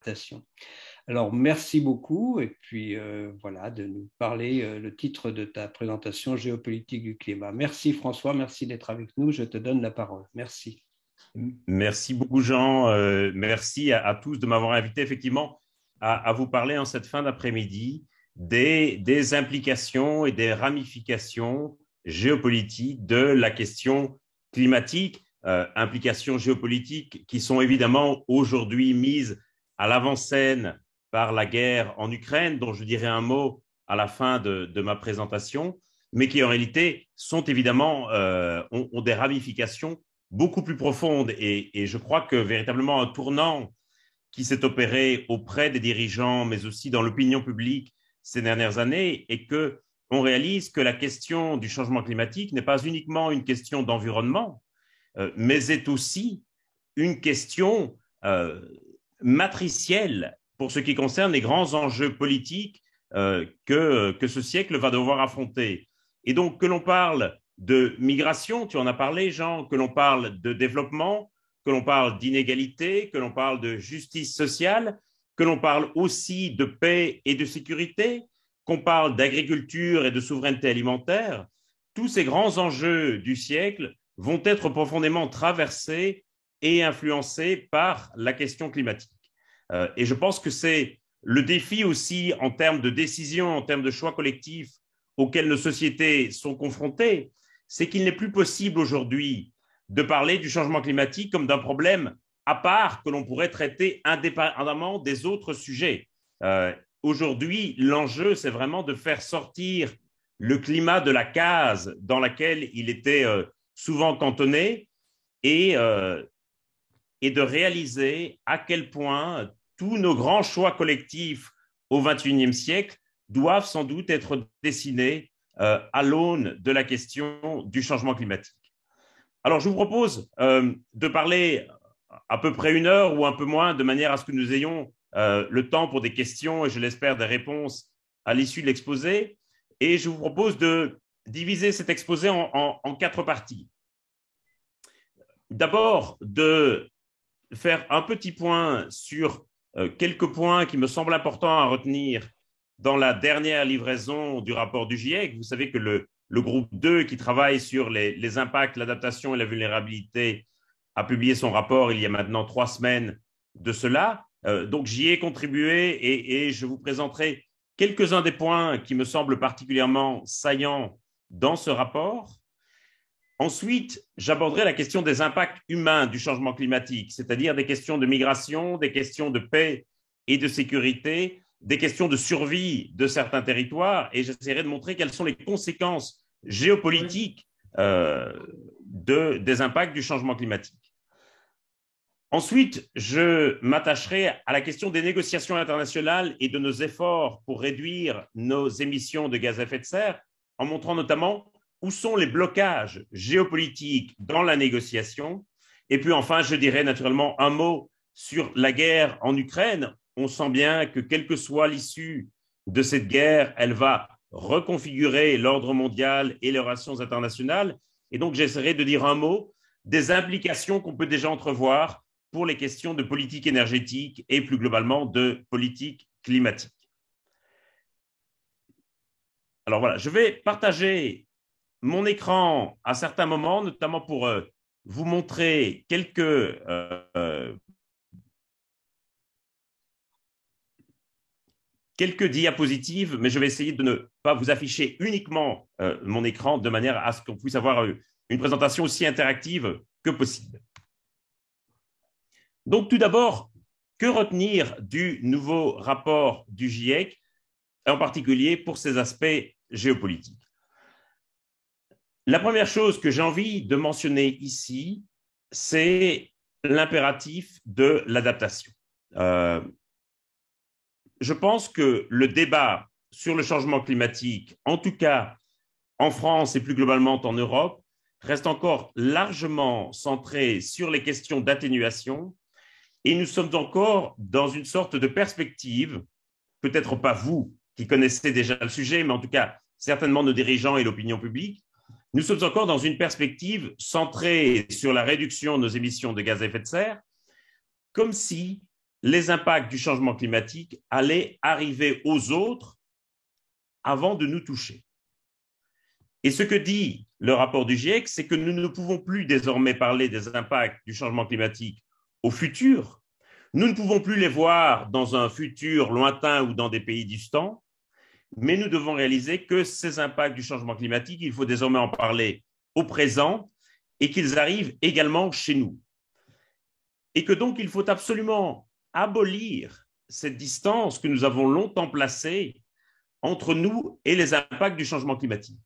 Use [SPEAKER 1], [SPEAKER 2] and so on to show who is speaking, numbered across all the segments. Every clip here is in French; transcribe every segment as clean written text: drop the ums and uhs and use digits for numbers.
[SPEAKER 1] l'adaptation. Alors, merci beaucoup. Et puis, voilà, de nous parler le titre de ta présentation, Géopolitique du climat. Merci François, merci d'être avec nous. Je te donne la parole. Merci.
[SPEAKER 2] Merci beaucoup, Jean. Merci à tous de m'avoir invité effectivement à vous parler en cette fin d'après-midi des implications et des ramifications géopolitiques de la question climatique, implications géopolitiques qui sont évidemment aujourd'hui mises à l'avant-scène par la guerre en Ukraine, dont je dirai un mot à la fin de ma présentation, mais qui en réalité sont évidemment, ont des ramifications beaucoup plus profondes. Et je crois que véritablement un tournant qui s'est opéré auprès des dirigeants, mais aussi dans l'opinion publique ces dernières années, est qu'on réalise que la question du changement climatique n'est pas uniquement une question d'environnement, mais est aussi une question matricielle pour ce qui concerne les grands enjeux politiques que ce siècle va devoir affronter. Et donc, que l'on parle de migration, tu en as parlé, Jean, que l'on parle de développement, que l'on parle d'inégalité, que l'on parle de justice sociale, que l'on parle aussi de paix et de sécurité, qu'on parle d'agriculture et de souveraineté alimentaire, tous ces grands enjeux du siècle vont être profondément traversés et influencés par la question climatique. Et je pense que c'est le défi aussi en termes de décision, en termes de choix collectifs auxquels nos sociétés sont confrontées, c'est qu'il n'est plus possible aujourd'hui de parler du changement climatique comme d'un problème à part que l'on pourrait traiter indépendamment des autres sujets. Aujourd'hui, l'enjeu, c'est vraiment de faire sortir le climat de la case dans laquelle il était souvent cantonné et de réaliser à quel point tous nos grands choix collectifs au XXIe siècle doivent sans doute être dessinés à l'aune de la question du changement climatique. Alors, je vous propose de parler à peu près 1 heure ou un peu moins, de manière à ce que nous ayons le temps pour des questions et, je l'espère, des réponses à l'issue de l'exposé. Et je vous propose de diviser cet exposé en 4 parties. D'abord, de faire un petit point sur quelques points qui me semblent importants à retenir dans la dernière livraison du rapport du GIEC. Vous savez que le groupe 2 qui travaille sur les impacts, l'adaptation et la vulnérabilité a publié son rapport il y a maintenant 3 semaines de cela. Donc, j'y ai contribué et je vous présenterai quelques-uns des points qui me semblent particulièrement saillants dans ce rapport. Ensuite, j'aborderai la question des impacts humains du changement climatique, c'est-à-dire des questions de migration, des questions de paix et de sécurité, des questions de survie de certains territoires, et j'essaierai de montrer quelles sont les conséquences géopolitiques des impacts du changement climatique. Ensuite, je m'attacherai à la question des négociations internationales et de nos efforts pour réduire nos émissions de gaz à effet de serre, en montrant notamment où sont les blocages géopolitiques dans la négociation. Et puis enfin, je dirai naturellement un mot sur la guerre en Ukraine. On sent bien que quelle que soit l'issue de cette guerre, elle va reconfigurer l'ordre mondial et les relations internationales. Et donc, j'essaierai de dire un mot des implications qu'on peut déjà entrevoir pour les questions de politique énergétique et plus globalement de politique climatique. Alors voilà, je vais partager mon écran à certains moments, notamment pour vous montrer quelques diapositives, mais je vais essayer de ne pas vous afficher uniquement mon écran de manière à ce qu'on puisse avoir une présentation aussi interactive que possible. Donc, tout d'abord, que retenir du nouveau rapport du GIEC, en particulier pour ses aspects géopolitiques? La première chose que j'ai envie de mentionner ici, c'est l'impératif de l'adaptation. Je pense que le débat sur le changement climatique, en tout cas en France et plus globalement en Europe, reste encore largement centré sur les questions d'atténuation et nous sommes encore dans une sorte de perspective, peut-être pas vous qui connaissez déjà le sujet, mais en tout cas certainement nos dirigeants et l'opinion publique, nous sommes encore dans une perspective centrée sur la réduction de nos émissions de gaz à effet de serre, comme si les impacts du changement climatique allaient arriver aux autres avant de nous toucher. Et ce que dit le rapport du GIEC, c'est que nous ne pouvons plus désormais parler des impacts du changement climatique au futur. Nous ne pouvons plus les voir dans un futur lointain ou dans des pays distants, mais nous devons réaliser que ces impacts du changement climatique, il faut désormais en parler au présent et qu'ils arrivent également chez nous. Et que donc il faut absolument abolir cette distance que nous avons longtemps placée entre nous et les impacts du changement climatique.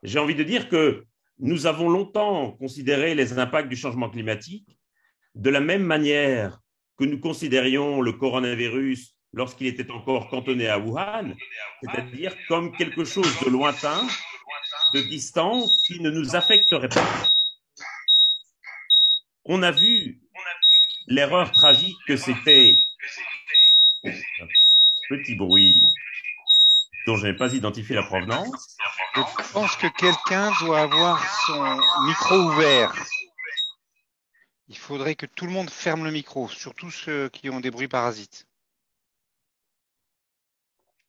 [SPEAKER 2] J'ai envie de dire que nous avons longtemps considéré les impacts du changement climatique de la même manière que nous considérions le coronavirus lorsqu'il était encore cantonné à Wuhan, c'est-à-dire comme quelque chose de lointain, de distant, qui ne nous affecterait pas. On a vu l'erreur tragique que c'était. Un petit bruit dont je n'ai pas identifié la provenance.
[SPEAKER 3] Je pense que quelqu'un doit avoir son micro ouvert. Il faudrait que tout le monde ferme le micro, surtout ceux qui ont des bruits parasites.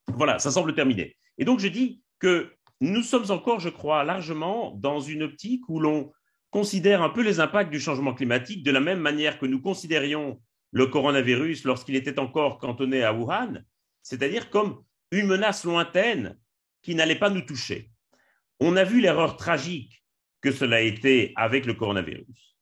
[SPEAKER 2] Voilà, ça semble terminé. Et donc, je dis que nous sommes encore, je crois, largement dans une optique où l'on considère un peu les impacts du changement climatique de la même manière que nous considérions le coronavirus lorsqu'il était encore cantonné à Wuhan, c'est-à-dire comme une menace lointaine qui n'allait pas nous toucher. On a vu l'erreur tragique que cela a été avec le coronavirus.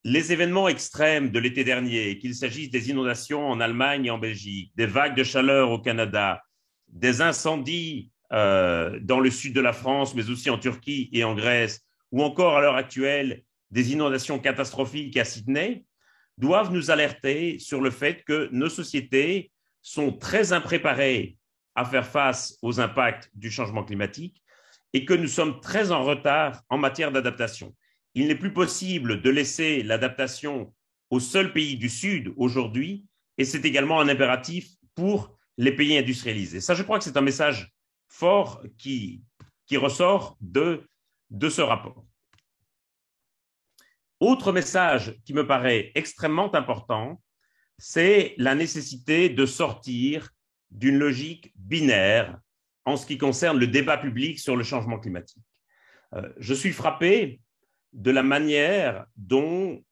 [SPEAKER 2] Les événements extrêmes de l'été dernier, qu'il s'agisse des inondations en Allemagne et en Belgique, des vagues de chaleur au Canada, des incendies dans le sud de la France, mais aussi en Turquie et en Grèce, ou encore à l'heure actuelle, des inondations catastrophiques à Sydney, doivent nous alerter sur le fait que nos sociétés sont très impréparées à faire face aux impacts du changement climatique et que nous sommes très en retard en matière d'adaptation. Il n'est plus possible de laisser l'adaptation aux seuls pays du Sud aujourd'hui, et c'est également un impératif pour les pays industrialisés. Ça, je crois que c'est un message fort qui ressort de ce rapport. Autre message qui me paraît extrêmement important, c'est la nécessité de sortir d'une logique binaire en ce qui concerne le débat public sur le changement climatique. Je suis frappé de la manière dont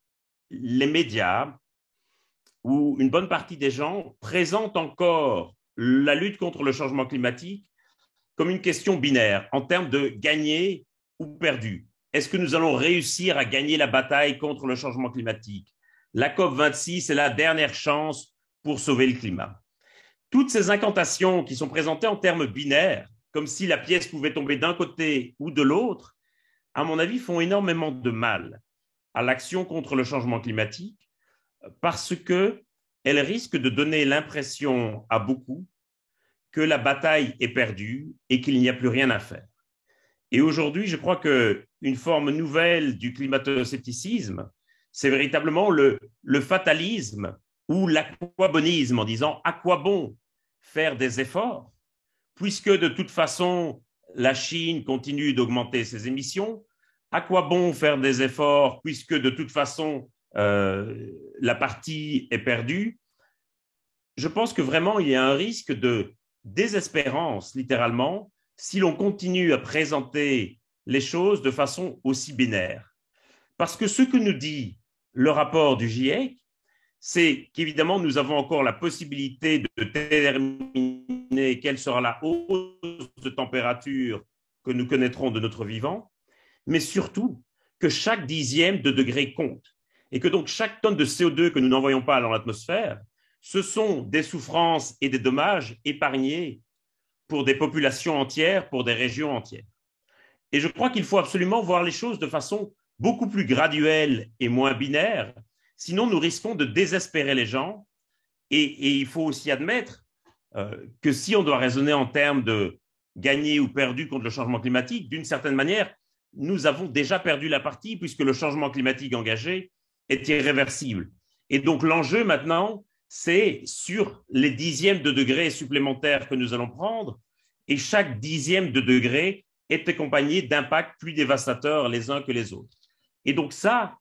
[SPEAKER 2] les médias ou une bonne partie des gens présentent encore la lutte contre le changement climatique comme une question binaire en termes de gagner ou perdu. Est-ce que nous allons réussir à gagner la bataille contre le changement climatique? La COP26 est la dernière chance pour sauver le climat. Toutes ces incantations qui sont présentées en termes binaires, comme si la pièce pouvait tomber d'un côté ou de l'autre, à mon avis, font énormément de mal à l'action contre le changement climatique parce qu'elles risquent de donner l'impression à beaucoup que la bataille est perdue et qu'il n'y a plus rien à faire. Et aujourd'hui, je crois qu'une forme nouvelle du climato-scepticisme, c'est véritablement le fatalisme ou l'aquabonisme, en disant à quoi bon faire des efforts, puisque de toute façon, la Chine continue d'augmenter ses émissions. À quoi bon faire des efforts, puisque de toute façon, la partie est perdue? Je pense que vraiment, il y a un risque de désespérance, littéralement, si l'on continue à présenter les choses de façon aussi binaire. Parce que ce que nous dit le rapport du GIEC, c'est qu'évidemment, nous avons encore la possibilité de déterminer quelle sera la hausse de température que nous connaîtrons de notre vivant, mais surtout que chaque dixième de degré compte et que donc chaque tonne de CO2 que nous n'envoyons pas dans l'atmosphère, ce sont des souffrances et des dommages épargnés pour des populations entières, pour des régions entières. Et je crois qu'il faut absolument voir les choses de façon beaucoup plus graduelle et moins binaire, sinon nous risquons de désespérer les gens. Et il faut aussi admettre que si on doit raisonner en termes de gagner ou perdu contre le changement climatique, d'une certaine manière, nous avons déjà perdu la partie puisque le changement climatique engagé est irréversible. Et donc l'enjeu maintenant, c'est sur les dixièmes de degré supplémentaires que nous allons prendre, et chaque dixième de degré est accompagné d'impacts plus dévastateurs les uns que les autres. Et donc ça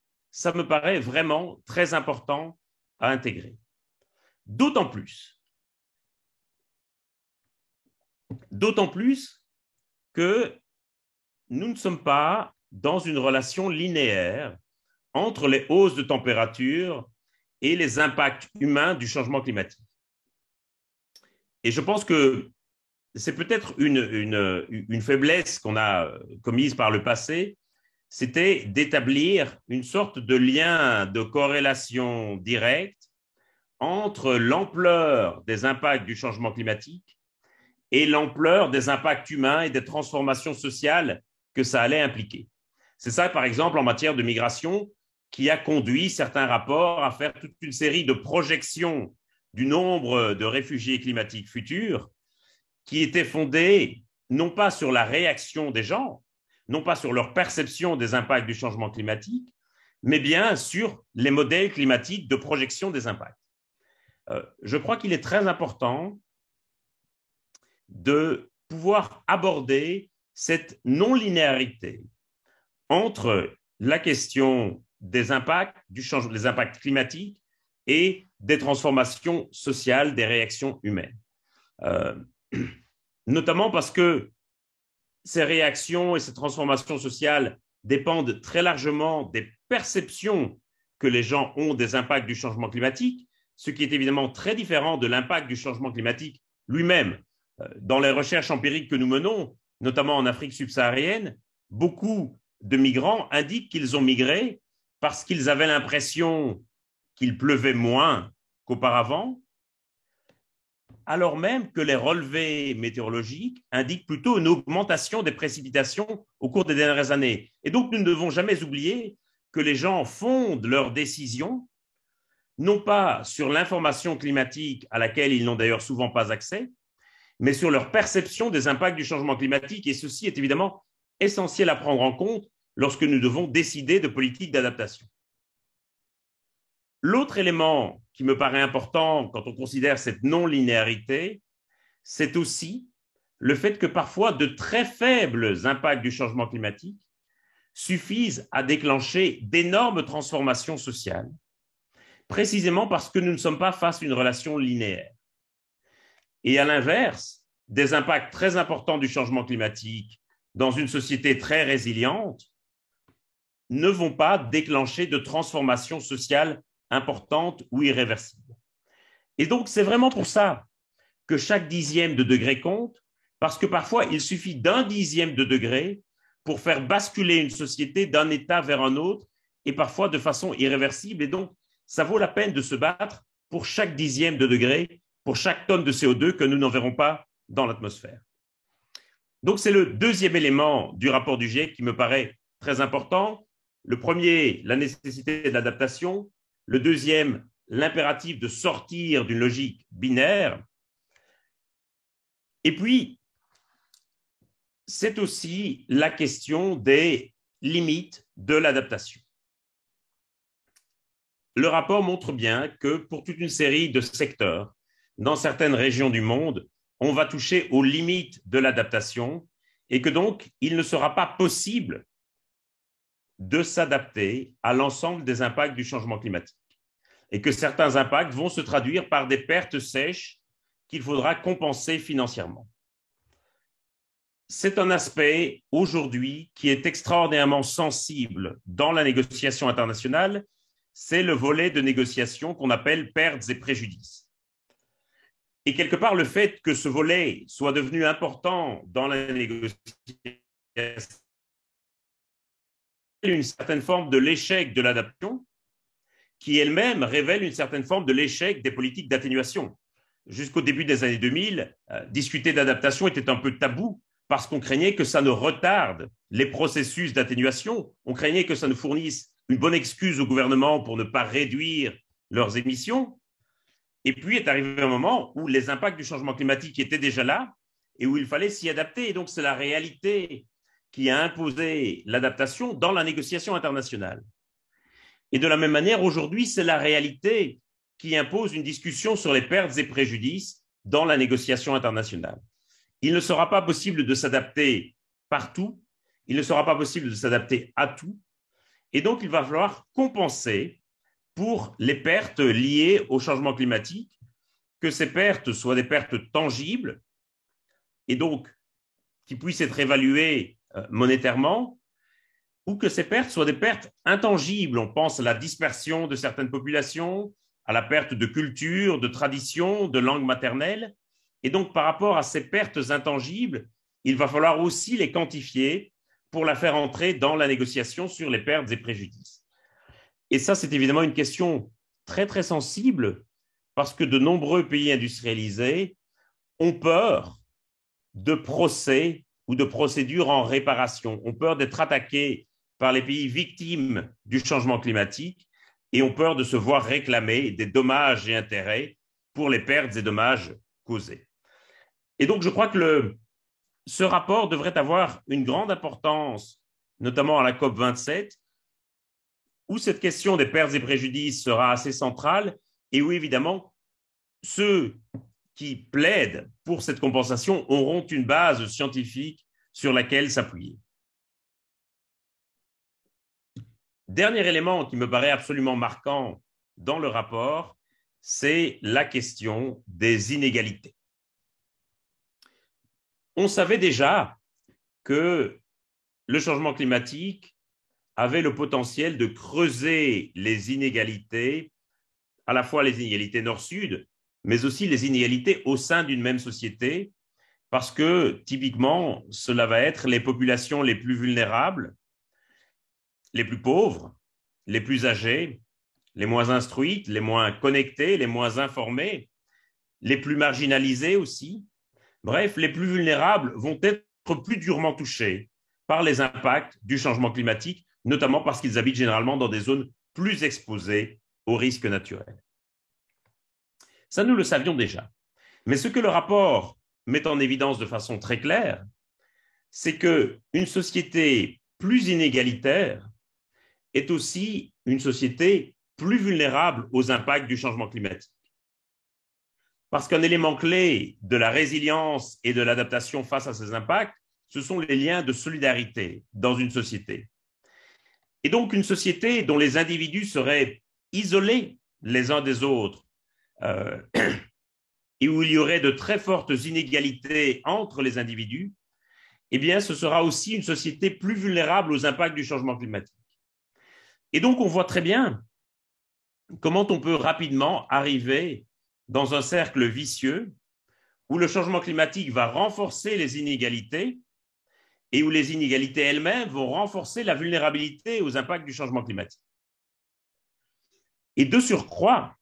[SPEAKER 2] me paraît vraiment très important à intégrer. D'autant plus que nous ne sommes pas dans une relation linéaire entre les hausses de température et les impacts humains du changement climatique. Et je pense que c'est peut-être une faiblesse qu'on a commise par le passé, c'était d'établir une sorte de lien de corrélation directe entre l'ampleur des impacts du changement climatique et l'ampleur des impacts humains et des transformations sociales que ça allait impliquer. C'est ça, par exemple, en matière de migration, qui a conduit certains rapports à faire toute une série de projections du nombre de réfugiés climatiques futurs qui étaient fondées non pas sur la réaction des gens, non pas sur leur perception des impacts du changement climatique, mais bien sur les modèles climatiques de projection des impacts. Je crois qu'il est très important de pouvoir aborder cette non-linéarité entre la question des impacts, des impacts climatiques et des transformations sociales, des réactions humaines. Notamment parce que ces réactions et ces transformations sociales dépendent très largement des perceptions que les gens ont des impacts du changement climatique, ce qui est évidemment très différent de l'impact du changement climatique lui-même. Dans les recherches empiriques que nous menons, notamment en Afrique subsaharienne, beaucoup de migrants indiquent qu'ils ont migré parce qu'ils avaient l'impression qu'il pleuvait moins qu'auparavant, alors même que les relevés météorologiques indiquent plutôt une augmentation des précipitations au cours des dernières années. Et donc, nous ne devons jamais oublier que les gens fondent leurs décisions non pas sur l'information climatique à laquelle ils n'ont d'ailleurs souvent pas accès, mais sur leur perception des impacts du changement climatique. Et ceci est évidemment essentiel à prendre en compte lorsque nous devons décider de politiques d'adaptation. L'autre élément qui me paraît important quand on considère cette non-linéarité, c'est aussi le fait que parfois de très faibles impacts du changement climatique suffisent à déclencher d'énormes transformations sociales, précisément parce que nous ne sommes pas face à une relation linéaire. Et à l'inverse, des impacts très importants du changement climatique dans une société très résiliente ne vont pas déclencher de transformations sociales importantes ou irréversibles. Et donc, c'est vraiment pour ça que chaque dixième de degré compte, parce que parfois, il suffit d'un dixième de degré pour faire basculer une société d'un état vers un autre, et parfois de façon irréversible. Et donc, ça vaut la peine de se battre pour chaque dixième de degré, pour chaque tonne de CO2 que nous n'enverrons pas dans l'atmosphère. Donc, c'est le deuxième élément du rapport du GIEC qui me paraît très important. Le premier, la nécessité de l'adaptation. Le deuxième, l'impératif de sortir d'une logique binaire. Et puis, c'est aussi la question des limites de l'adaptation. Le rapport montre bien que pour toute une série de secteurs, dans certaines régions du monde, on va toucher aux limites de l'adaptation et que donc, il ne sera pas possible de s'adapter à l'ensemble des impacts du changement climatique et que certains impacts vont se traduire par des pertes sèches qu'il faudra compenser financièrement. C'est un aspect aujourd'hui qui est extraordinairement sensible dans la négociation internationale, c'est le volet de négociation qu'on appelle pertes et préjudices. Et quelque part, le fait que ce volet soit devenu important dans la négociation, une certaine forme de l'échec de l'adaptation, qui elle-même révèle une certaine forme de l'échec des politiques d'atténuation. Jusqu'au début des années 2000, discuter d'adaptation était un peu tabou parce qu'on craignait que ça ne retarde les processus d'atténuation, on craignait que ça ne fournisse une bonne excuse au gouvernement pour ne pas réduire leurs émissions. Et puis est arrivé un moment où les impacts du changement climatique étaient déjà là et où il fallait s'y adapter. Et donc, c'est la réalité qui a imposé l'adaptation dans la négociation internationale. Et de la même manière, aujourd'hui, c'est la réalité qui impose une discussion sur les pertes et préjudices dans la négociation internationale. Il ne sera pas possible de s'adapter partout, il ne sera pas possible de s'adapter à tout, et donc il va falloir compenser pour les pertes liées au changement climatique que ces pertes soient des pertes tangibles et donc qui puissent être évaluées monétairement, ou que ces pertes soient des pertes intangibles. On pense à la dispersion de certaines populations, à la perte de culture, de tradition, de langue maternelle. Et donc, par rapport à ces pertes intangibles, il va falloir aussi les quantifier pour la faire entrer dans la négociation sur les pertes et préjudices. Et ça, c'est évidemment une question très, très sensible parce que de nombreux pays industrialisés ont peur de procès ou de procédures en réparation, ont peur d'être attaqués par les pays victimes du changement climatique et ont peur de se voir réclamer des dommages et intérêts pour les pertes et dommages causés. Et donc, je crois que ce rapport devrait avoir une grande importance, notamment à la COP27, où cette question des pertes et préjudices sera assez centrale et où, évidemment, ceux qui plaident pour cette compensation auront une base scientifique sur laquelle s'appuyer. Dernier élément qui me paraît absolument marquant dans le rapport, c'est la question des inégalités. On savait déjà que le changement climatique avait le potentiel de creuser les inégalités, à la fois les inégalités nord-sud, mais aussi les inégalités au sein d'une même société, parce que typiquement, cela va être les populations les plus vulnérables, les plus pauvres, les plus âgées, les moins instruites, les moins connectées, les moins informées, les plus marginalisées aussi. Bref, les plus vulnérables vont être plus durement touchés par les impacts du changement climatique, notamment parce qu'ils habitent généralement dans des zones plus exposées aux risques naturels. Ça, nous le savions déjà. Mais ce que le rapport met en évidence de façon très claire, c'est qu'une société plus inégalitaire est aussi une société plus vulnérable aux impacts du changement climatique. Parce qu'un élément clé de la résilience et de l'adaptation face à ces impacts, ce sont les liens de solidarité dans une société. Et donc, une société dont les individus seraient isolés les uns des autres et où il y aurait de très fortes inégalités entre les individus, eh bien, ce sera aussi une société plus vulnérable aux impacts du changement climatique. Et donc, on voit très bien comment on peut rapidement arriver dans un cercle vicieux où le changement climatique va renforcer les inégalités et où les inégalités elles-mêmes vont renforcer la vulnérabilité aux impacts du changement climatique. Et de surcroît,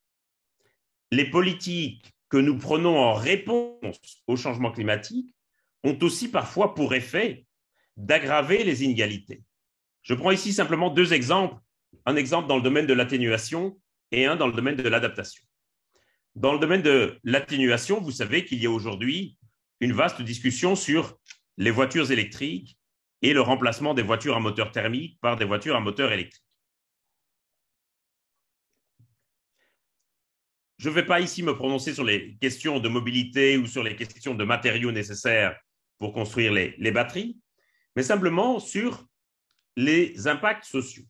[SPEAKER 2] les politiques que nous prenons en réponse au changement climatique ont aussi parfois pour effet d'aggraver les inégalités. Je prends ici simplement deux exemples, un exemple dans le domaine de l'atténuation et un dans le domaine de l'adaptation. Dans le domaine de l'atténuation, vous savez qu'il y a aujourd'hui une vaste discussion sur les voitures électriques et le remplacement des voitures à moteur thermique par des voitures à moteur électrique. Je ne vais pas ici me prononcer sur les questions de mobilité ou sur les questions de matériaux nécessaires pour construire les batteries, mais simplement sur les impacts sociaux.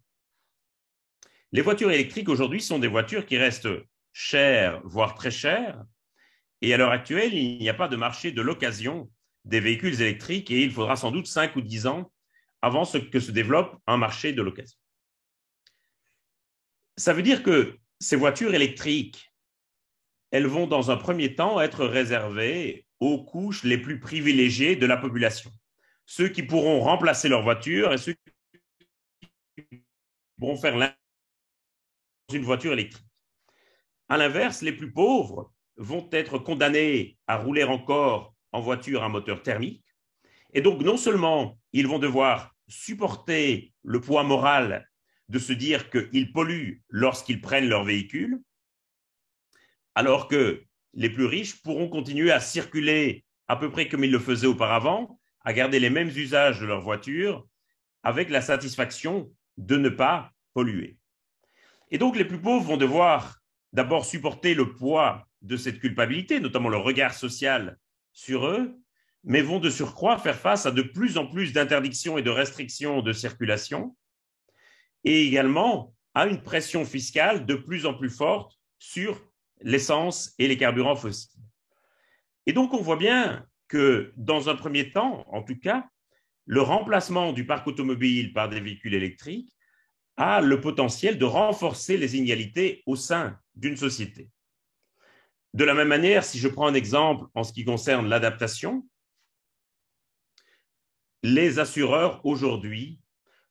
[SPEAKER 2] Les voitures électriques aujourd'hui sont des voitures qui restent chères, voire très chères, et à l'heure actuelle, il n'y a pas de marché de l'occasion des véhicules électriques et il faudra sans doute 5 ou 10 ans avant que se développe un marché de l'occasion. Ça veut dire que ces voitures électriques, elles vont dans un premier temps être réservées aux couches les plus privilégiées de la population. Ceux qui pourront remplacer leur voiture et ceux qui pourront faire une voiture électrique. À l'inverse, les plus pauvres vont être condamnés à rouler encore en voiture à moteur thermique. Et donc, non seulement ils vont devoir supporter le poids moral de se dire qu'ils polluent lorsqu'ils prennent leur véhicule, alors que les plus riches pourront continuer à circuler à peu près comme ils le faisaient auparavant, à garder les mêmes usages de leur voiture, avec la satisfaction de ne pas polluer. Et donc, les plus pauvres vont devoir d'abord supporter le poids de cette culpabilité, notamment le regard social sur eux, mais vont de surcroît faire face à de plus en plus d'interdictions et de restrictions de circulation, et également à une pression fiscale de plus en plus forte sur l'essence et les carburants fossiles. Et donc, on voit bien que, dans un premier temps, en tout cas, le remplacement du parc automobile par des véhicules électriques a le potentiel de renforcer les inégalités au sein d'une société. De la même manière, si je prends un exemple en ce qui concerne l'adaptation, les assureurs aujourd'hui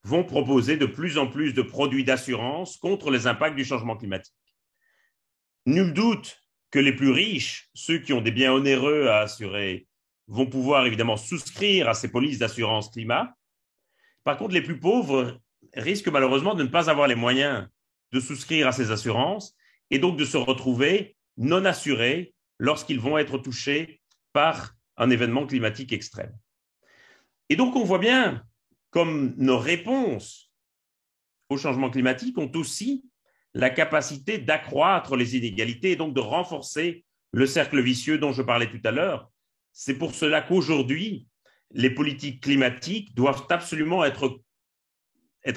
[SPEAKER 2] vont proposer de plus en plus de produits d'assurance contre les impacts du changement climatique. Nul doute que les plus riches, ceux qui ont des biens onéreux à assurer, vont pouvoir évidemment souscrire à ces polices d'assurance climat. Par contre, les plus pauvres risquent malheureusement de ne pas avoir les moyens de souscrire à ces assurances et donc de se retrouver non assurés lorsqu'ils vont être touchés par un événement climatique extrême. Et donc, on voit bien comme nos réponses au changement climatique ont aussi la capacité d'accroître les inégalités et donc de renforcer le cercle vicieux dont je parlais tout à l'heure. C'est pour cela qu'aujourd'hui, les politiques climatiques doivent absolument être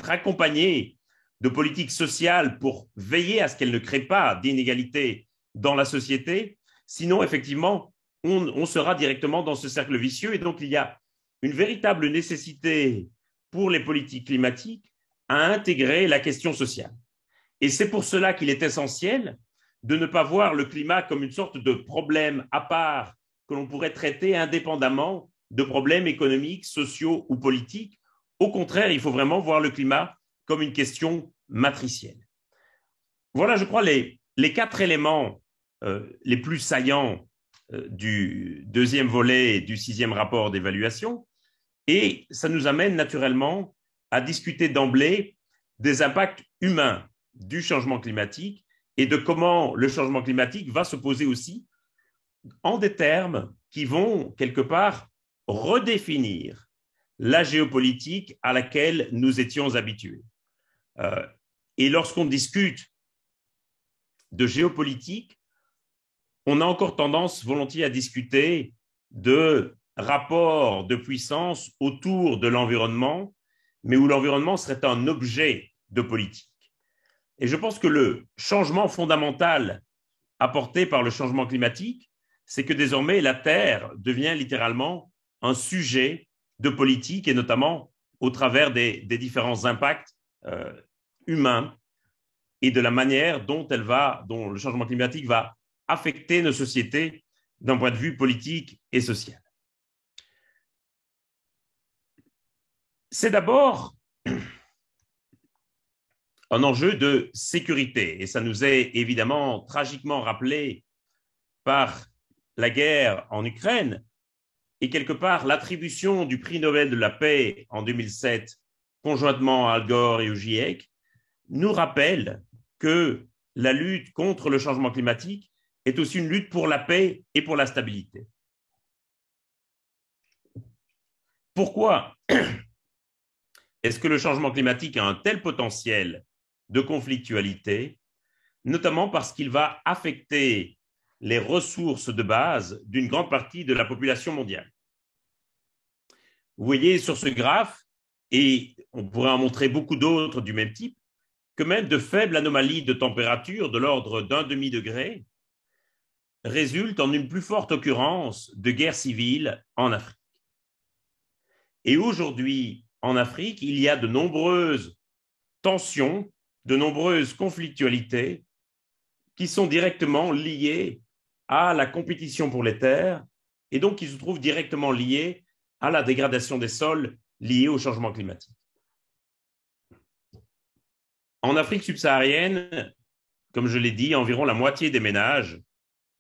[SPEAKER 2] accompagnées de politiques sociales pour veiller à ce qu'elles ne créent pas d'inégalités dans la société. Sinon, effectivement, on sera directement dans ce cercle vicieux. Et donc, il y a une véritable nécessité pour les politiques climatiques à intégrer la question sociale. Et c'est pour cela qu'il est essentiel de ne pas voir le climat comme une sorte de problème à part que l'on pourrait traiter indépendamment de problèmes économiques, sociaux ou politiques. Au contraire, il faut vraiment voir le climat comme une question matricielle. Voilà, je crois, les 4 éléments les plus saillants du deuxième volet du 6e rapport d'évaluation. Et ça nous amène naturellement à discuter d'emblée des impacts humains du changement climatique et de comment le changement climatique va se poser aussi en des termes qui vont quelque part redéfinir la géopolitique à laquelle nous étions habitués. Et lorsqu'on discute de géopolitique, on a encore tendance volontiers à discuter de rapports de puissance autour de l'environnement, mais où l'environnement serait un objet de politique. Et je pense que le changement fondamental apporté par le changement climatique, c'est que désormais la Terre devient littéralement un sujet de politique, et notamment au travers des différents impacts humains et de la manière dont le changement climatique va affecter nos sociétés d'un point de vue politique et social. C'est d'abord un enjeu de sécurité, et ça nous est évidemment tragiquement rappelé par la guerre en Ukraine et quelque part l'attribution du prix Nobel de la paix en 2007, conjointement à Al Gore et au GIEC, nous rappelle que la lutte contre le changement climatique est aussi une lutte pour la paix et pour la stabilité. Pourquoi est-ce que le changement climatique a un tel potentiel de conflictualité, notamment parce qu'il va affecter les ressources de base d'une grande partie de la population mondiale. Vous voyez sur ce graphe, et on pourrait en montrer beaucoup d'autres du même type, que même de faibles anomalies de température de l'ordre d'1 demi-degré résultent en une plus forte occurrence de guerres civiles en Afrique. Et aujourd'hui, en Afrique, il y a de nombreuses tensions, de nombreuses conflictualités qui sont directement liées à la compétition pour les terres et donc qui se trouvent directement liées à la dégradation des sols liée au changement climatique. En Afrique subsaharienne, comme je l'ai dit, environ la moitié des ménages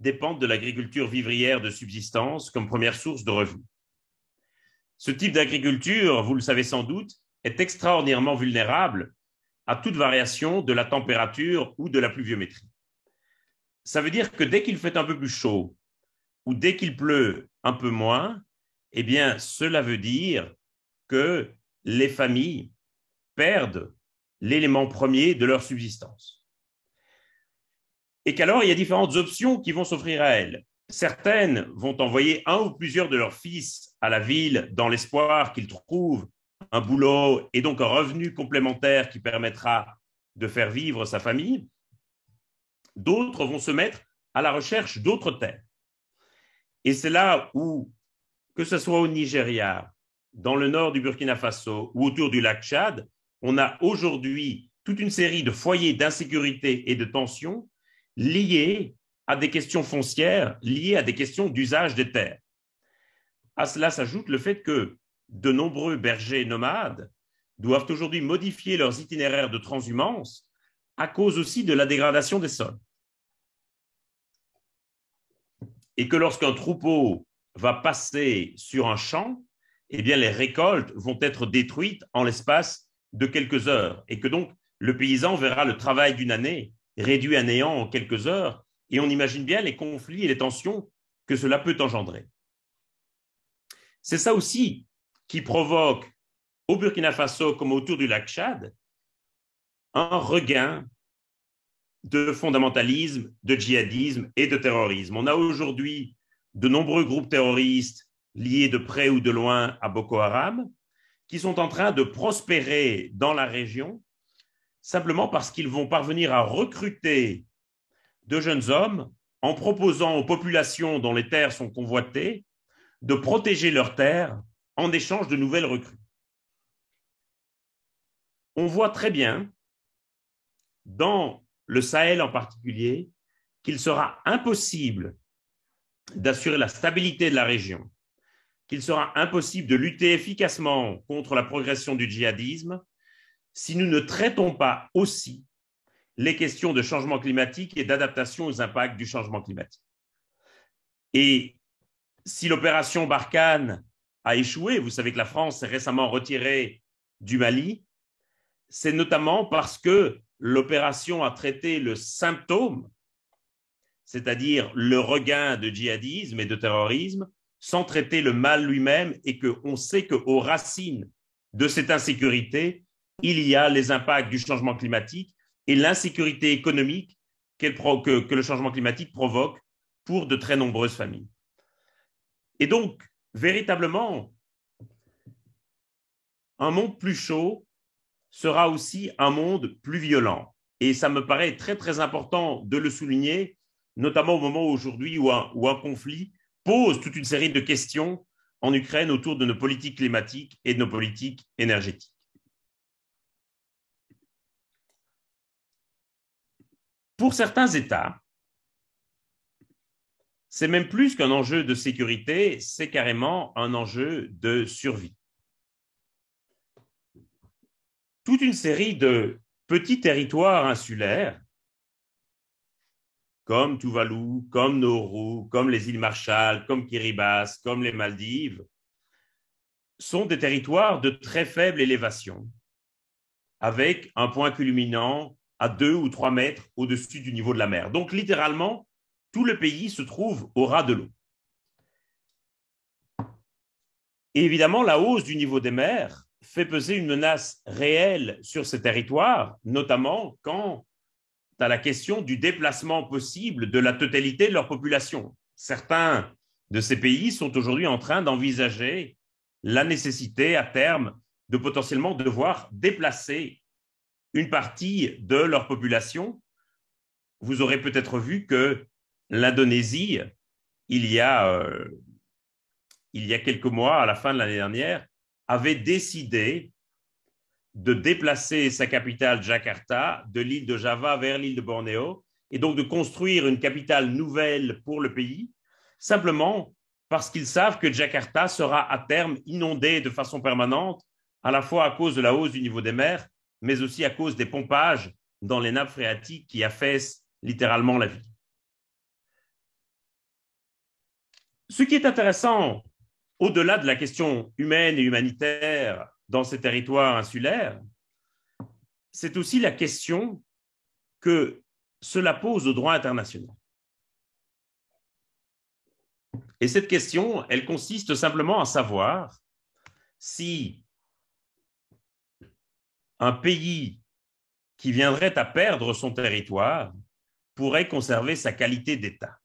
[SPEAKER 2] dépendent de l'agriculture vivrière de subsistance comme première source de revenus. Ce type d'agriculture, vous le savez sans doute, est extraordinairement vulnérable à toute variation de la température ou de la pluviométrie. Ça veut dire que dès qu'il fait un peu plus chaud ou dès qu'il pleut un peu moins, eh bien, cela veut dire que les familles perdent l'élément premier de leur subsistance. Et qu'alors, il y a différentes options qui vont s'offrir à elles. Certaines vont envoyer un ou plusieurs de leurs fils à la ville dans l'espoir qu'ils trouvent un boulot et donc un revenu complémentaire qui permettra de faire vivre sa famille. D'autres vont se mettre à la recherche d'autres terres. Et c'est là où, que ce soit au Nigeria, dans le nord du Burkina Faso ou autour du lac Tchad, on a aujourd'hui toute une série de foyers d'insécurité et de tensions liés à des questions foncières, liées à des questions d'usage des terres. À cela s'ajoute le fait que de nombreux bergers nomades doivent aujourd'hui modifier leurs itinéraires de transhumance à cause aussi de la dégradation des sols. Et que lorsqu'un troupeau va passer sur un champ, eh bien les récoltes vont être détruites en l'espace de quelques heures et que donc le paysan verra le travail d'une année réduit à néant en quelques heures et on imagine bien les conflits et les tensions que cela peut engendrer. C'est ça aussi qui provoque au Burkina Faso comme autour du lac Tchad un regain de fondamentalisme, de djihadisme et de terrorisme. On a aujourd'hui de nombreux groupes terroristes liés de près ou de loin à Boko Haram qui sont en train de prospérer dans la région simplement parce qu'ils vont parvenir à recruter de jeunes hommes en proposant aux populations dont les terres sont convoitées de protéger leurs terres en échange de nouvelles recrues. On voit très bien dans le Sahel en particulier qu'il sera impossible d'assurer la stabilité de la région, qu'il sera impossible de lutter efficacement contre la progression du djihadisme si nous ne traitons pas aussi les questions de changement climatique et d'adaptation aux impacts du changement climatique. Et si l'opération Barkhane a échoué, vous savez que la France s'est récemment retirée du Mali, c'est notamment parce que l'opération a traité le symptôme, c'est-à-dire le regain de djihadisme et de terrorisme, sans traiter le mal lui-même et qu'on sait qu'aux racines de cette insécurité, il y a les impacts du changement climatique et l'insécurité économique que le changement climatique provoque pour de très nombreuses familles. Et donc, véritablement, un monde plus chaud sera aussi un monde plus violent. Et ça me paraît très, très important de le souligner, notamment au moment aujourd'hui où un conflit pose toute une série de questions en Ukraine autour de nos politiques climatiques et de nos politiques énergétiques. Pour certains États, c'est même plus qu'un enjeu de sécurité, c'est carrément un enjeu de survie. Toute une série de petits territoires insulaires, comme Tuvalu, comme Nauru, comme les îles Marshall, comme Kiribati, comme les Maldives, sont des territoires de très faible élévation, avec un point culminant à 2 ou 3 mètres au-dessus du niveau de la mer. Donc, littéralement, tout le pays se trouve au ras de l'eau. Et évidemment, la hausse du niveau des mers fait peser une menace réelle sur ces territoires, notamment quant à la question du déplacement possible de la totalité de leur population. Certains de ces pays sont aujourd'hui en train d'envisager la nécessité à terme de potentiellement devoir déplacer une partie de leur population. Vous aurez peut-être vu que l'Indonésie, il y a quelques mois, à la fin de l'année dernière, avait décidé de déplacer sa capitale Jakarta de l'île de Java vers l'île de Bornéo et donc de construire une capitale nouvelle pour le pays, simplement parce qu'ils savent que Jakarta sera à terme inondée de façon permanente, à la fois à cause de la hausse du niveau des mers, mais aussi à cause des pompages dans les nappes phréatiques qui affaissent littéralement la ville. Ce qui est intéressant, au-delà de la question humaine et humanitaire dans ces territoires insulaires, c'est aussi la question que cela pose au droit international. Et cette question, elle consiste simplement à savoir si un pays qui viendrait à perdre son territoire pourrait conserver sa qualité d'État.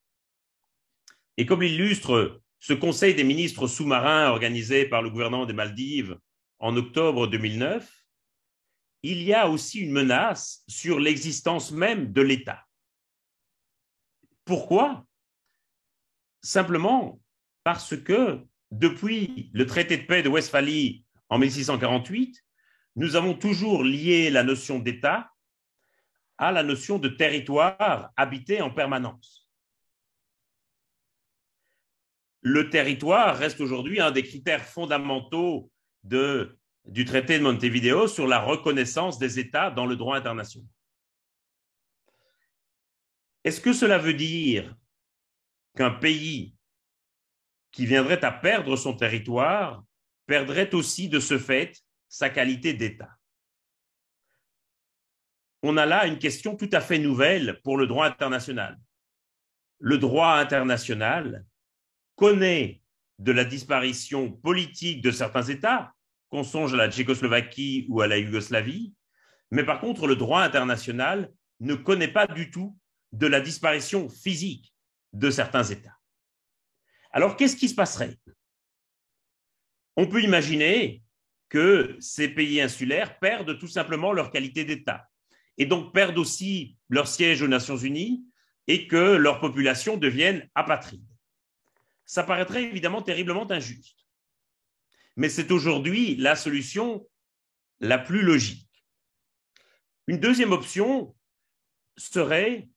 [SPEAKER 2] Et comme l'illustre ce Conseil des ministres sous-marins organisé par le gouvernement des Maldives en octobre 2009, il y a aussi une menace sur l'existence même de l'État. Pourquoi? Simplement parce que depuis le traité de paix de Westphalie en 1648, nous avons toujours lié la notion d'État à la notion de territoire habité en permanence. Le territoire reste aujourd'hui un des critères fondamentaux du traité de Montevideo sur la reconnaissance des États dans le droit international. Est-ce que cela veut dire qu'un pays qui viendrait à perdre son territoire perdrait aussi de ce fait sa qualité d'État? On a là une question tout à fait nouvelle pour le droit international. Le droit international connaît de la disparition politique de certains États, qu'on songe à la Tchécoslovaquie ou à la Yougoslavie, mais par contre, le droit international ne connaît pas du tout de la disparition physique de certains États. Alors, qu'est-ce qui se passerait? On peut imaginer que ces pays insulaires perdent tout simplement leur qualité d'État et donc perdent aussi leur siège aux Nations Unies et que leur population devienne apatride. Ça paraîtrait évidemment terriblement injuste, mais c'est aujourd'hui la solution la plus logique. Une deuxième option serait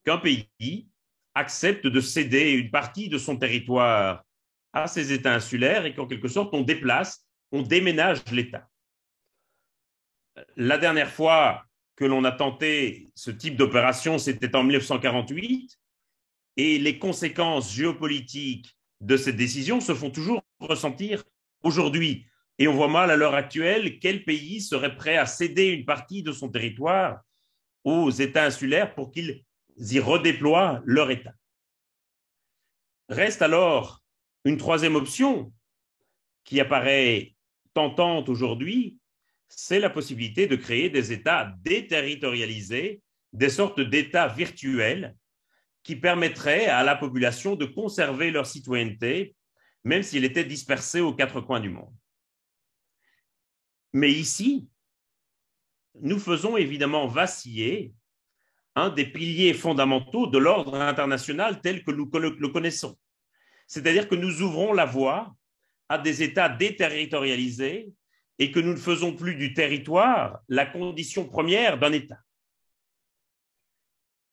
[SPEAKER 2] qu'un pays accepte de céder une partie de son territoire à ces États insulaires et qu'en quelque sorte on déménage l'État. La dernière fois que l'on a tenté ce type d'opération, c'était en 1948, et les conséquences géopolitiques de cette décision se font toujours ressentir aujourd'hui. Et on voit mal à l'heure actuelle quel pays serait prêt à céder une partie de son territoire aux États insulaires pour qu'ils y redéploient leur État. Reste alors une troisième option qui apparaît tentante aujourd'hui, c'est la possibilité de créer des États déterritorialisés, des sortes d'États virtuels qui permettraient à la population de conserver leur citoyenneté, même s'il était dispersé aux quatre coins du monde. Mais ici, nous faisons évidemment vaciller un des piliers fondamentaux de l'ordre international tel que nous le connaissons. C'est-à-dire que nous ouvrons la voie à des États déterritorialisés et que nous ne faisons plus du territoire la condition première d'un État.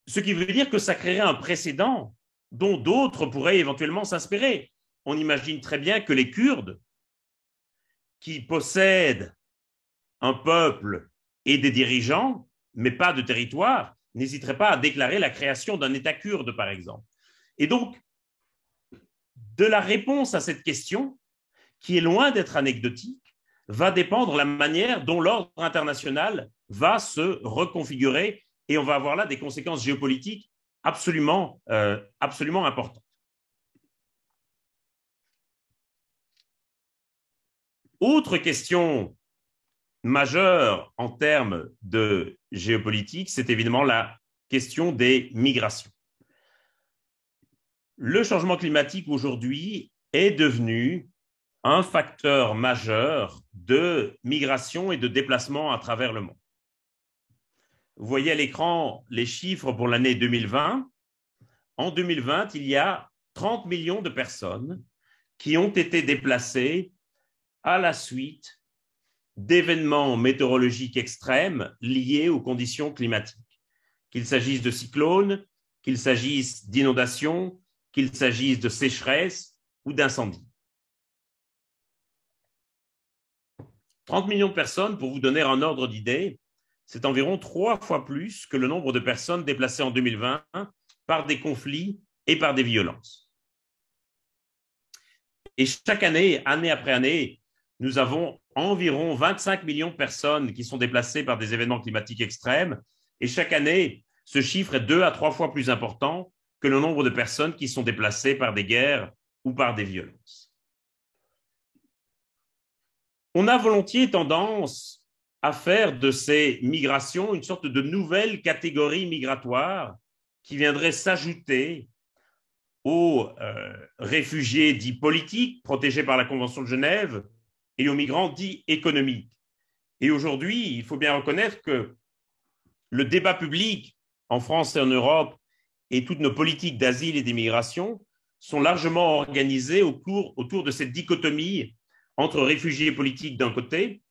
[SPEAKER 2] Ce qui veut dire que ça créerait un précédent dont d'autres pourraient éventuellement s'inspirer. On imagine très bien que les Kurdes, qui possèdent un peuple et des dirigeants, mais pas de territoire, n'hésiteraient pas à déclarer la création d'un État kurde, par exemple. Et donc, de la réponse à cette question, qui est loin d'être anecdotique, va dépendre la manière dont l'ordre international va se reconfigurer et on va avoir là des conséquences géopolitiques absolument importantes. Autre question majeure en termes de géopolitique, c'est évidemment la question des migrations. Le changement climatique aujourd'hui est devenu un facteur majeur de migration et de déplacement à travers le monde. Vous voyez à l'écran les chiffres pour l'année 2020. En 2020, il y a 30 millions de personnes qui ont été déplacées à la suite d'événements météorologiques extrêmes liés aux conditions climatiques, qu'il s'agisse de cyclones, qu'il s'agisse d'inondations, qu'il s'agisse de sécheresse ou d'incendies. 30 millions de personnes, pour vous donner un ordre d'idée, c'est environ 3 fois plus que le nombre de personnes déplacées en 2020 par des conflits et par des violences. Et chaque année, année après année, nous avons environ 25 millions de personnes qui sont déplacées par des événements climatiques extrêmes. Et chaque année, ce chiffre est 2 à 3 fois plus important que le nombre de personnes qui sont déplacées par des guerres ou par des violences. On a volontiers tendance à faire de ces migrations une sorte de nouvelle catégorie migratoire qui viendrait s'ajouter aux réfugiés dits politiques protégés par la Convention de Genève et aux migrants dits économiques. Et aujourd'hui, il faut bien reconnaître que le débat public en France et en Europe et toutes nos politiques d'asile et d'immigration sont largement organisées autour de cette dichotomie entre réfugiés politiques d'un côté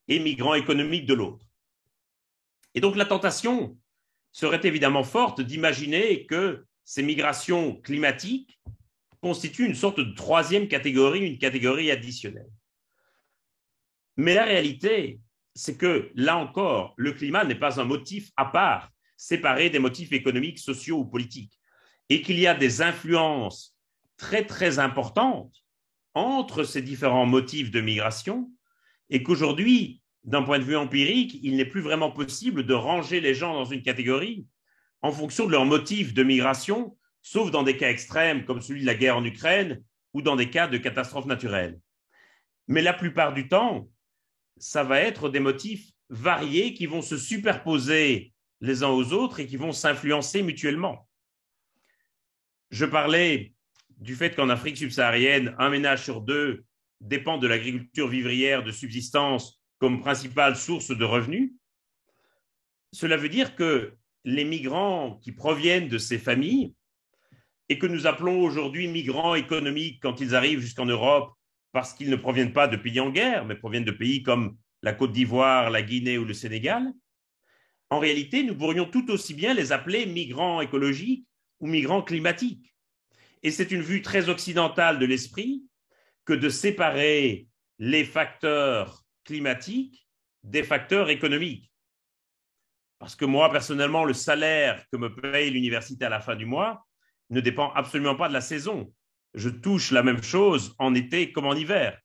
[SPEAKER 2] et migrants économiques de l'autre. Et donc la tentation serait évidemment forte d'imaginer que ces migrations climatiques constituent une sorte de troisième catégorie, une catégorie additionnelle. Mais la réalité, c'est que, là encore, le climat n'est pas un motif à part, séparé des motifs économiques, sociaux ou politiques, et qu'il y a des influences très, très importantes entre ces différents motifs de migration, et qu'aujourd'hui, d'un point de vue empirique, il n'est plus vraiment possible de ranger les gens dans une catégorie en fonction de leurs motifs de migration, sauf dans des cas extrêmes comme celui de la guerre en Ukraine ou dans des cas de catastrophes naturelles. Mais la plupart du temps, ça va être des motifs variés qui vont se superposer les uns aux autres et qui vont s'influencer mutuellement. Je parlais du fait qu'en Afrique subsaharienne, un ménage sur deux dépend de l'agriculture vivrière de subsistance comme principale source de revenus. Cela veut dire que les migrants qui proviennent de ces familles et que nous appelons aujourd'hui migrants économiques quand ils arrivent jusqu'en Europe parce qu'ils ne proviennent pas de pays en guerre, mais proviennent de pays comme la Côte d'Ivoire, la Guinée ou le Sénégal, en réalité, nous pourrions tout aussi bien les appeler migrants écologiques ou migrants climatiques. Et c'est une vue très occidentale de l'esprit que de séparer les facteurs climatiques des facteurs économiques. Parce que moi, personnellement, le salaire que me paye l'université à la fin du mois ne dépend absolument pas de la saison. Je touche la même chose en été comme en hiver.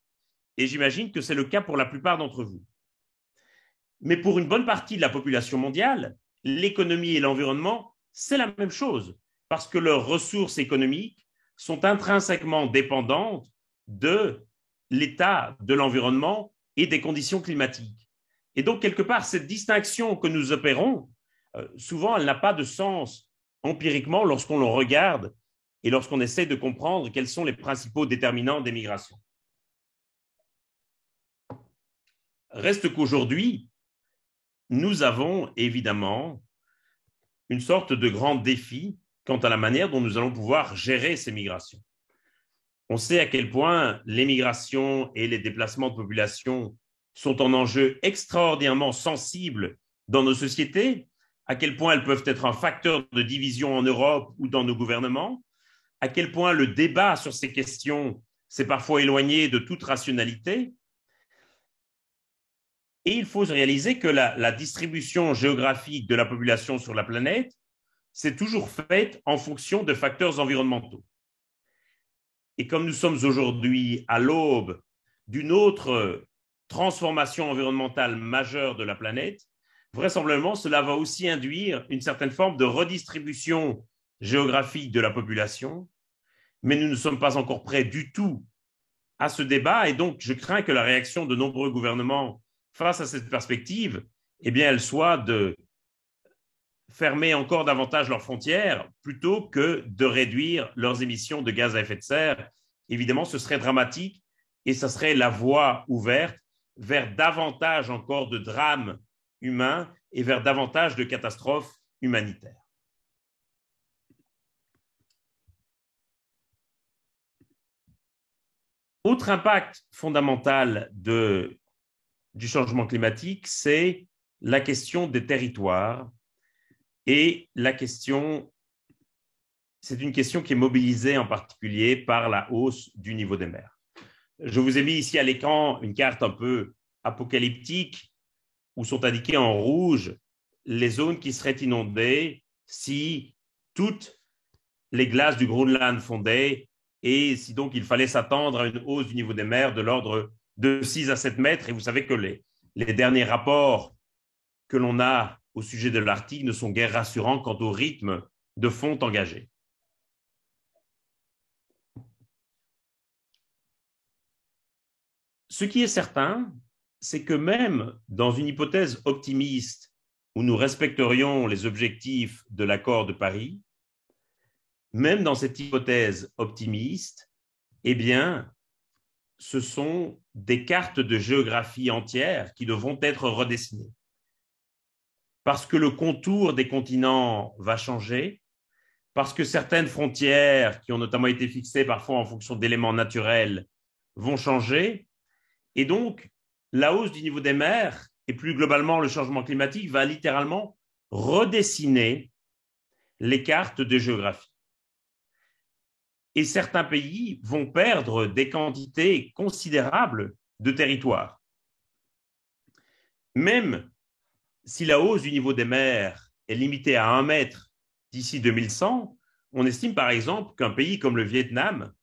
[SPEAKER 2] Et j'imagine que c'est le cas pour la plupart d'entre vous. Mais pour une bonne partie de la population mondiale, l'économie et l'environnement, c'est la même chose, parce que leurs ressources économiques sont intrinsèquement dépendantes de l'état de l'environnement et des conditions climatiques. Et donc, quelque part, cette distinction que nous opérons, souvent, elle n'a pas de sens empiriquement lorsqu'on le regarde et lorsqu'on essaie de comprendre quels sont les principaux déterminants des migrations. Reste qu'aujourd'hui, nous avons évidemment une sorte de grand défi quant à la manière dont nous allons pouvoir gérer ces migrations. On sait à quel point les migrations et les déplacements de population sont un enjeu extraordinairement sensible dans nos sociétés, à quel point elles peuvent être un facteur de division en Europe ou dans nos gouvernements, à quel point le débat sur ces questions s'est parfois éloigné de toute rationalité. Et il faut réaliser que la distribution géographique de la population sur la planète s'est toujours faite en fonction de facteurs environnementaux. Et comme nous sommes aujourd'hui à l'aube d'une autre transformation environnementale majeure de la planète, vraisemblablement cela va aussi induire une certaine forme de redistribution géographique de la population, mais nous ne sommes pas encore prêts du tout à ce débat et donc je crains que la réaction de nombreux gouvernements face à cette perspective, eh bien, elle soit de fermer encore davantage leurs frontières plutôt que de réduire leurs émissions de gaz à effet de serre. Évidemment, ce serait dramatique et ce serait la voie ouverte vers davantage encore de drames humains et vers davantage de catastrophes humanitaires. Autre impact fondamental du changement climatique, c'est la question des territoires et c'est une question qui est mobilisée en particulier par la hausse du niveau des mers. Je vous ai mis ici à l'écran une carte un peu apocalyptique où sont indiquées en rouge les zones qui seraient inondées si toutes les glaces du Groenland fondaient et si donc il fallait s'attendre à une hausse du niveau des mers de l'ordre de 6 à 7 mètres. Et vous savez que les derniers rapports que l'on a au sujet de l'Arctique ne sont guère rassurants quant au rythme de fonte engagé. Ce qui est certain, c'est que même dans une hypothèse optimiste où nous respecterions les objectifs de l'accord de Paris, même dans cette hypothèse optimiste, eh bien, ce sont des cartes de géographie entières qui devront être redessinées. Parce que le contour des continents va changer, parce que certaines frontières, qui ont notamment été fixées parfois en fonction d'éléments naturels, vont changer. Et donc, la hausse du niveau des mers et plus globalement le changement climatique va littéralement redessiner les cartes de géographie. Et certains pays vont perdre des quantités considérables de territoire. Même si la hausse du niveau des mers est limitée à 1 mètre d'ici 2100, on estime par exemple qu'un pays comme le Vietnam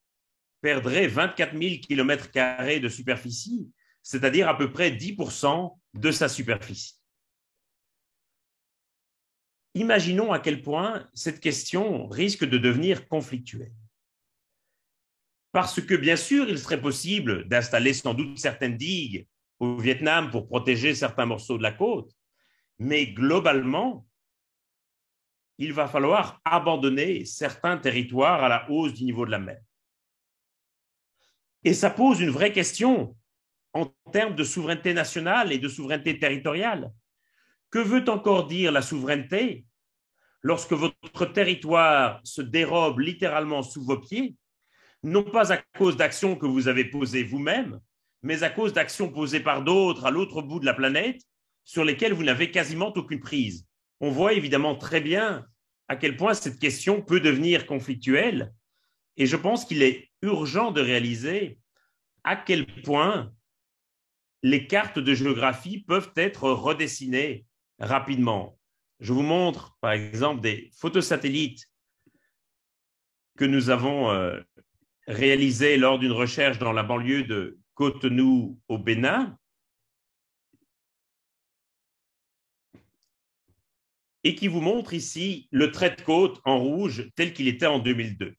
[SPEAKER 2] perdrait 24 000 km² de superficie, c'est-à-dire à peu près 10% de sa superficie. Imaginons à quel point cette question risque de devenir conflictuelle. Parce que, bien sûr, il serait possible d'installer sans doute certaines digues au Vietnam pour protéger certains morceaux de la côte, mais globalement, il va falloir abandonner certains territoires à la hausse du niveau de la mer. Et ça pose une vraie question en termes de souveraineté nationale et de souveraineté territoriale. Que veut encore dire la souveraineté lorsque votre territoire se dérobe littéralement sous vos pieds, non pas à cause d'actions que vous avez posées vous-même, mais à cause d'actions posées par d'autres à l'autre bout de la planète sur lesquelles vous n'avez quasiment aucune prise. On voit évidemment très bien à quel point cette question peut devenir conflictuelle et je pense qu'il est urgent de réaliser à quel point les cartes de géographie peuvent être redessinées rapidement. Je vous montre par exemple des photosatellites que nous avons réalisé lors d'une recherche dans la banlieue de Cotonou au Bénin et qui vous montre ici le trait de côte en rouge tel qu'il était en 2002.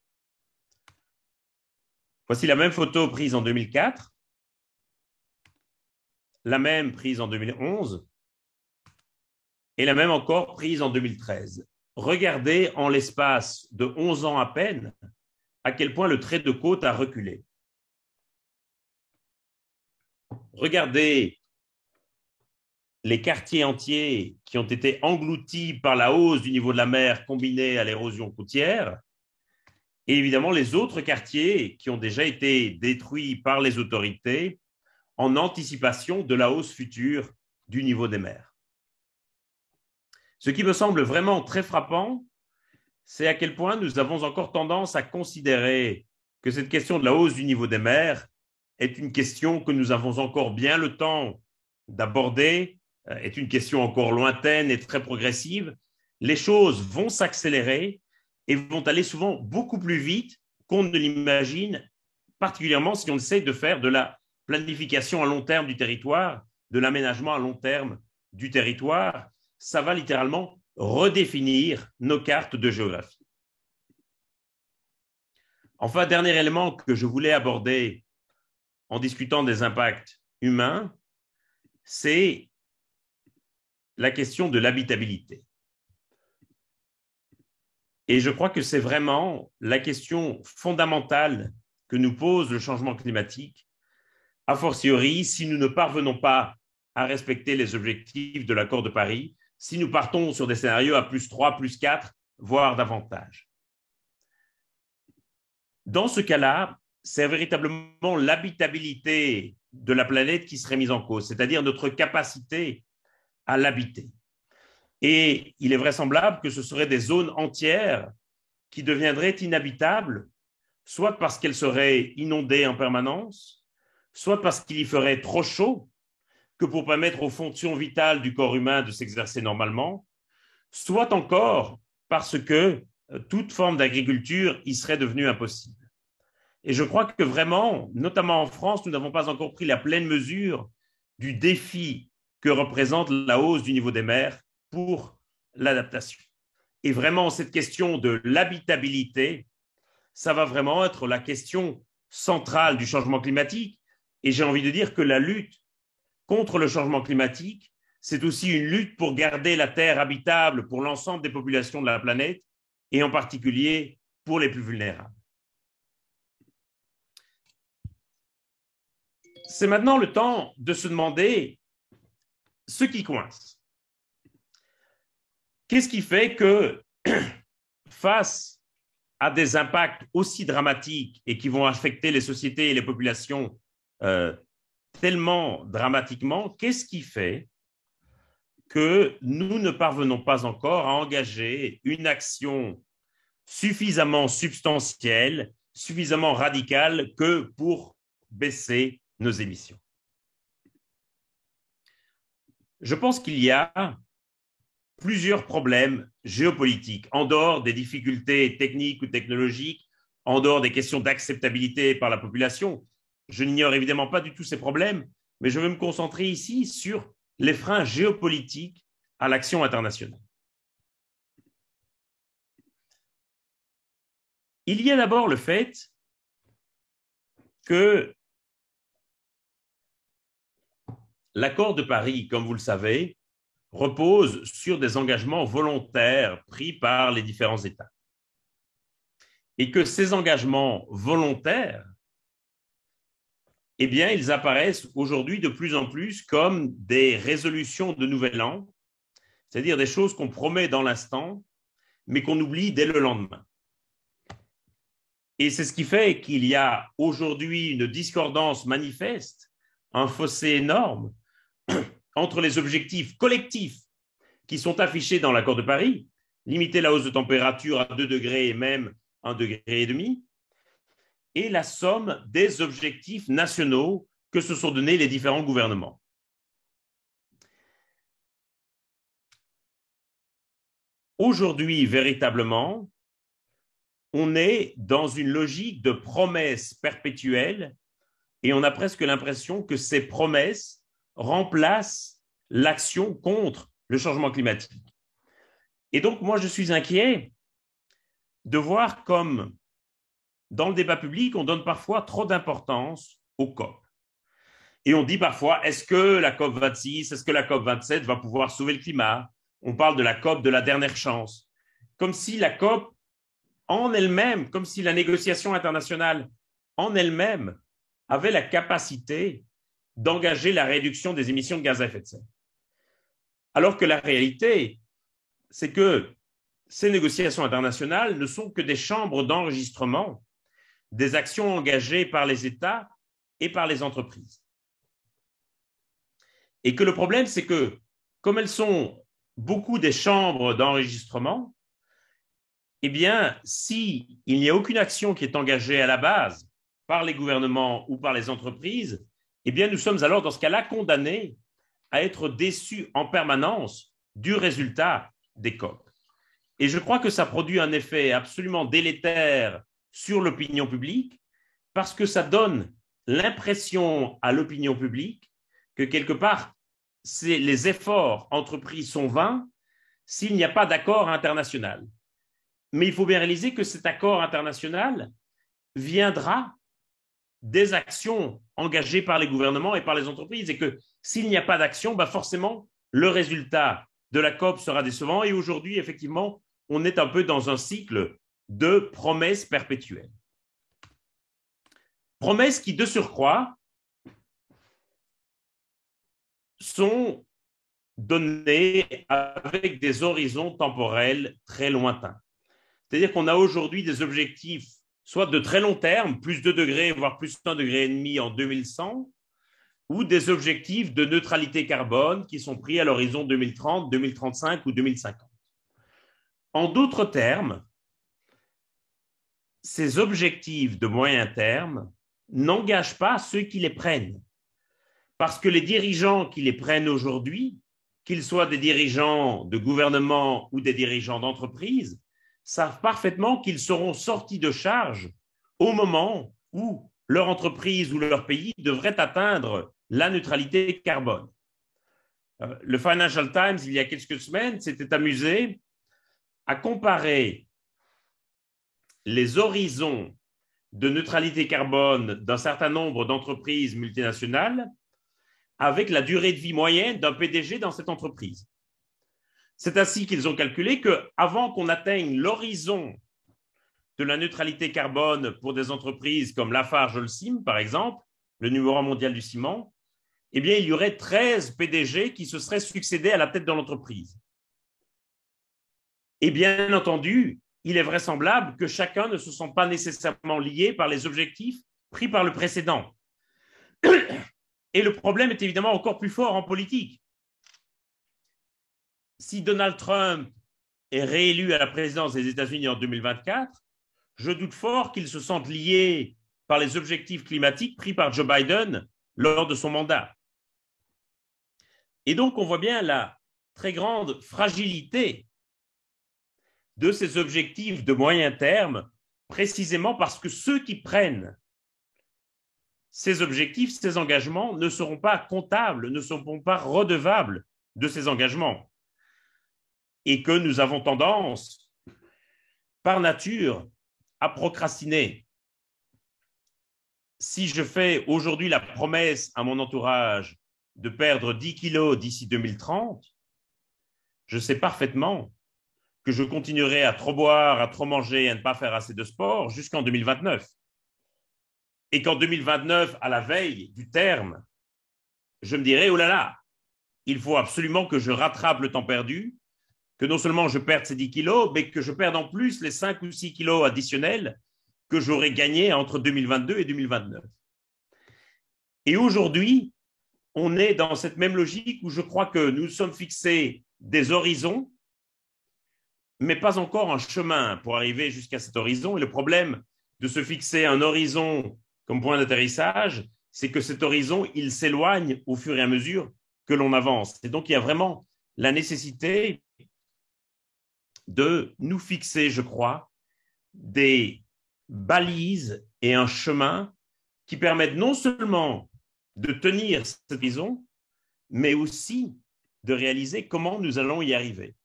[SPEAKER 2] Voici la même photo prise en 2004, la même prise en 2011 et la même encore prise en 2013. Regardez en l'espace de 11 ans à peine à quel point le trait de côte a reculé. Regardez les quartiers entiers qui ont été engloutis par la hausse du niveau de la mer combinée à l'érosion côtière et évidemment les autres quartiers qui ont déjà été détruits par les autorités en anticipation de la hausse future du niveau des mers. Ce qui me semble vraiment très frappant, c'est à quel point nous avons encore tendance à considérer que cette question de la hausse du niveau des mers est une question que nous avons encore bien le temps d'aborder, est une question encore lointaine et très progressive. Les choses vont s'accélérer et vont aller souvent beaucoup plus vite qu'on ne l'imagine, particulièrement si on essaie de faire de la planification à long terme du territoire, de l'aménagement à long terme du territoire. Ça va littéralement redéfinir nos cartes de géographie. Enfin, dernier élément que je voulais aborder en discutant des impacts humains, c'est la question de l'habitabilité. Et je crois que c'est vraiment la question fondamentale que nous pose le changement climatique, a fortiori si nous ne parvenons pas à respecter les objectifs de l'accord de Paris, si nous partons sur des scénarios à +3, +4, voire davantage. Dans ce cas-là, c'est véritablement l'habitabilité de la planète qui serait mise en cause, c'est-à-dire notre capacité à l'habiter. Et il est vraisemblable que ce seraient des zones entières qui deviendraient inhabitables, soit parce qu'elles seraient inondées en permanence, soit parce qu'il y ferait trop chaud que pour permettre aux fonctions vitales du corps humain de s'exercer normalement, soit encore parce que toute forme d'agriculture y serait devenue impossible. Et je crois que vraiment, notamment en France, nous n'avons pas encore pris la pleine mesure du défi que représente la hausse du niveau des mers pour l'adaptation. Et vraiment, cette question de l'habitabilité, ça va vraiment être la question centrale du changement climatique. Et j'ai envie de dire que la lutte contre le changement climatique, c'est aussi une lutte pour garder la Terre habitable pour l'ensemble des populations de la planète et en particulier pour les plus vulnérables. C'est maintenant le temps de se demander ce qui coince. Qu'est-ce qui fait que, face a des impacts aussi dramatiques et qui vont affecter les sociétés et les populations tellement dramatiquement, qu'est-ce qui fait que nous ne parvenons pas encore à engager une action suffisamment substantielle, suffisamment radicale que pour baisser nos émissions? Je pense qu'il y a plusieurs problèmes géopolitiques, en dehors des difficultés techniques ou technologiques, en dehors des questions d'acceptabilité par la population. Je n'ignore évidemment pas du tout ces problèmes, mais je veux me concentrer ici sur les freins géopolitiques à l'action internationale. Il y a d'abord le fait que l'accord de Paris, comme vous le savez, repose sur des engagements volontaires pris par les différents États. Et que ces engagements volontaires, eh bien, ils apparaissent aujourd'hui de plus en plus comme des résolutions de Nouvel An, c'est-à-dire des choses qu'on promet dans l'instant, mais qu'on oublie dès le lendemain. Et c'est ce qui fait qu'il y a aujourd'hui une discordance manifeste, un fossé énorme entre les objectifs collectifs qui sont affichés dans l'accord de Paris, limiter la hausse de température à 2 degrés et même 1,5 degré, et la somme des objectifs nationaux que se sont donnés les différents gouvernements. Aujourd'hui, véritablement, on est dans une logique de promesses perpétuelles et on a presque l'impression que ces promesses remplacent l'action contre le changement climatique. Et donc, moi, je suis inquiet de voir comme dans le débat public, on donne parfois trop d'importance aux COP. Et on dit parfois, est-ce que la COP 26, est-ce que la COP 27 va pouvoir sauver le climat? On parle de la COP de la dernière chance. Comme si la COP en elle-même, comme si la négociation internationale en elle-même avait la capacité d'engager la réduction des émissions de gaz à effet de serre. Alors que la réalité, c'est que ces négociations internationales ne sont que des chambres d'enregistrement des actions engagées par les États et par les entreprises. Et que le problème, c'est que, comme elles sont beaucoup des chambres d'enregistrement, eh bien, s'il n'y a aucune action qui est engagée à la base par les gouvernements ou par les entreprises, eh bien, nous sommes alors dans ce cas-là condamnés à être déçus en permanence du résultat des COP. Et je crois que ça produit un effet absolument délétère sur l'opinion publique parce que ça donne l'impression à l'opinion publique que quelque part, les efforts entrepris sont vains s'il n'y a pas d'accord international. Mais il faut bien réaliser que cet accord international viendra des actions engagées par les gouvernements et par les entreprises et que s'il n'y a pas d'action, forcément, le résultat de la COP sera décevant. Et aujourd'hui, effectivement, on est un peu dans un cycle de promesses perpétuelles. Promesses qui, de surcroît, sont données avec des horizons temporels très lointains. C'est-à-dire qu'on a aujourd'hui des objectifs soit de très long terme, plus 2 degrés, voire plus 1,5 degré en 2100, ou des objectifs de neutralité carbone qui sont pris à l'horizon 2030, 2035 ou 2050. En d'autres termes, ces objectifs de moyen terme n'engagent pas ceux qui les prennent. Parce que les dirigeants qui les prennent aujourd'hui, qu'ils soient des dirigeants de gouvernement ou des dirigeants d'entreprise, savent parfaitement qu'ils seront sortis de charge au moment où leur entreprise ou leur pays devrait atteindre la neutralité carbone. Le Financial Times, il y a quelques semaines, s'était amusé à comparer les horizons de neutralité carbone d'un certain nombre d'entreprises multinationales avec la durée de vie moyenne d'un PDG dans cette entreprise. C'est ainsi qu'ils ont calculé qu'avant qu'on atteigne l'horizon de la neutralité carbone pour des entreprises comme Lafarge-Holcim, par exemple, le numéro 1 mondial du ciment, eh bien, il y aurait 13 PDG qui se seraient succédés à la tête de l'entreprise. Et bien entendu, il est vraisemblable que chacun ne se sent pas nécessairement lié par les objectifs pris par le précédent. Et le problème est évidemment encore plus fort en politique. Si Donald Trump est réélu à la présidence des États-Unis en 2024, je doute fort qu'il se sente lié par les objectifs climatiques pris par Joe Biden lors de son mandat. Et donc, on voit bien la très grande fragilité de ces objectifs de moyen terme, précisément parce que ceux qui prennent ces objectifs, ces engagements, ne seront pas comptables, ne seront pas redevables de ces engagements. Et que nous avons tendance, par nature, à procrastiner. Si je fais aujourd'hui la promesse à mon entourage de perdre 10 kilos d'ici 2030, je sais parfaitement que je continuerai à trop boire, à trop manger, à ne pas faire assez de sport jusqu'en 2029. Et qu'en 2029, à la veille du terme, je me dirai, oh là là, il faut absolument que je rattrape le temps perdu, que non seulement je perde ces 10 kilos, mais que je perde en plus les 5 ou 6 kilos additionnels que j'aurais gagnés entre 2022 et 2029. Et aujourd'hui, on est dans cette même logique où je crois que nous sommes fixés des horizons, mais pas encore un chemin pour arriver jusqu'à cet horizon. Et le problème de se fixer un horizon comme point d'atterrissage, c'est que cet horizon, il s'éloigne au fur et à mesure que l'on avance. Et donc, il y a vraiment la nécessité de nous fixer, je crois, des balises et un chemin qui permettent non seulement de tenir cet horizon, mais aussi de réaliser comment nous allons y arriver.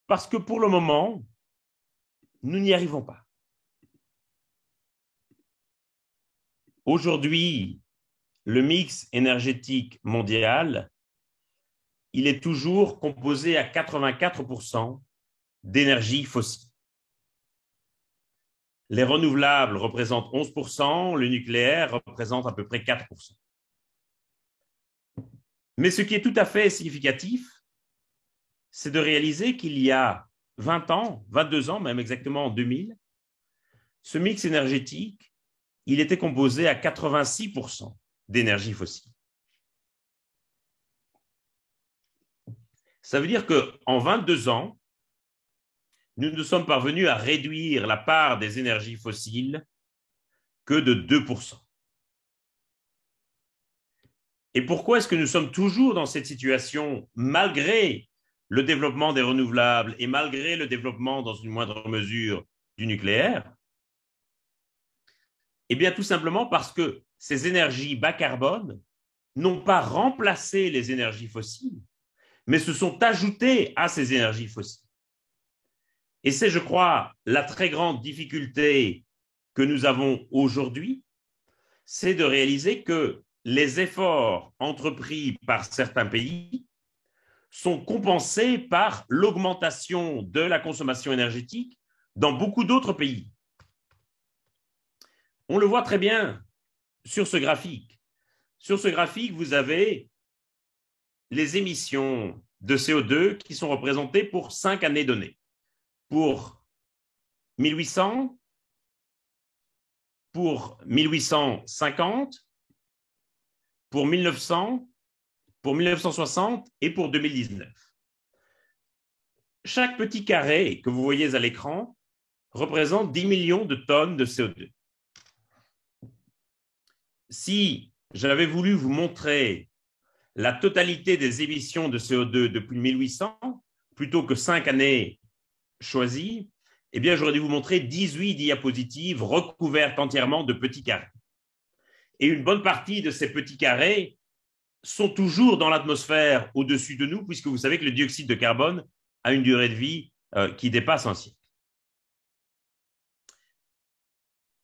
[SPEAKER 2] Parce que pour le moment, nous n'y arrivons pas. Aujourd'hui, le mix énergétique mondial, il est toujours composé à 84% d'énergie fossile. Les renouvelables représentent 11%, le nucléaire représente à peu près 4%. Mais ce qui est tout à fait significatif, c'est de réaliser qu'il y a 20 ans, 22 ans, même exactement en 2000, ce mix énergétique, il était composé à 86% d'énergie fossile. Ça veut dire qu'en 22 ans, nous ne sommes parvenus à réduire la part des énergies fossiles que de 2%. Et pourquoi est-ce que nous sommes toujours dans cette situation, malgré le développement des renouvelables et malgré le développement, dans une moindre mesure, du nucléaire? Eh bien, tout simplement parce que ces énergies bas carbone n'ont pas remplacé les énergies fossiles, mais se sont ajoutées à ces énergies fossiles. Et c'est, je crois, la très grande difficulté que nous avons aujourd'hui, c'est de réaliser que les efforts entrepris par certains pays sont compensés par l'augmentation de la consommation énergétique dans beaucoup d'autres pays. On le voit très bien sur ce graphique. Sur ce graphique, vous avez les émissions de CO2 qui sont représentées pour 5 années données. Pour 1800, pour 1850, pour 1900, pour 1960 et pour 2019. Chaque petit carré que vous voyez à l'écran représente 10 millions de tonnes de CO2. Si j'avais voulu vous montrer la totalité des émissions de CO2 depuis 1800, plutôt que 5 années choisies, eh bien, j'aurais dû vous montrer 18 diapositives recouvertes entièrement de petits carrés. Et une bonne partie de ces petits carrés sont toujours dans l'atmosphère au-dessus de nous, puisque vous savez que le dioxyde de carbone a une durée de vie qui dépasse un siècle.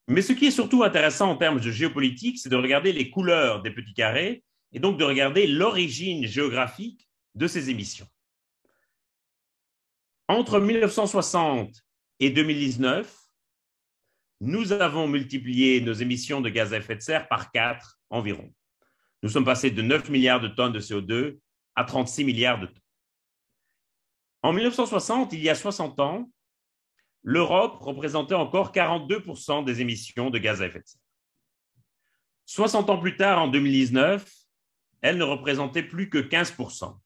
[SPEAKER 2] Mais ce qui est surtout intéressant en termes de géopolitique, c'est de regarder les couleurs des petits carrés et donc de regarder l'origine géographique de ces émissions. Entre 1960 et 2019, nous avons multiplié nos émissions de gaz à effet de serre par 4 environ. Nous sommes passés de 9 milliards de tonnes de CO2 à 36 milliards de tonnes. En 1960, il y a 60 ans, l'Europe représentait encore 42% des émissions de gaz à effet de serre. 60 ans plus tard, en 2019, elle ne représentait plus que 15%.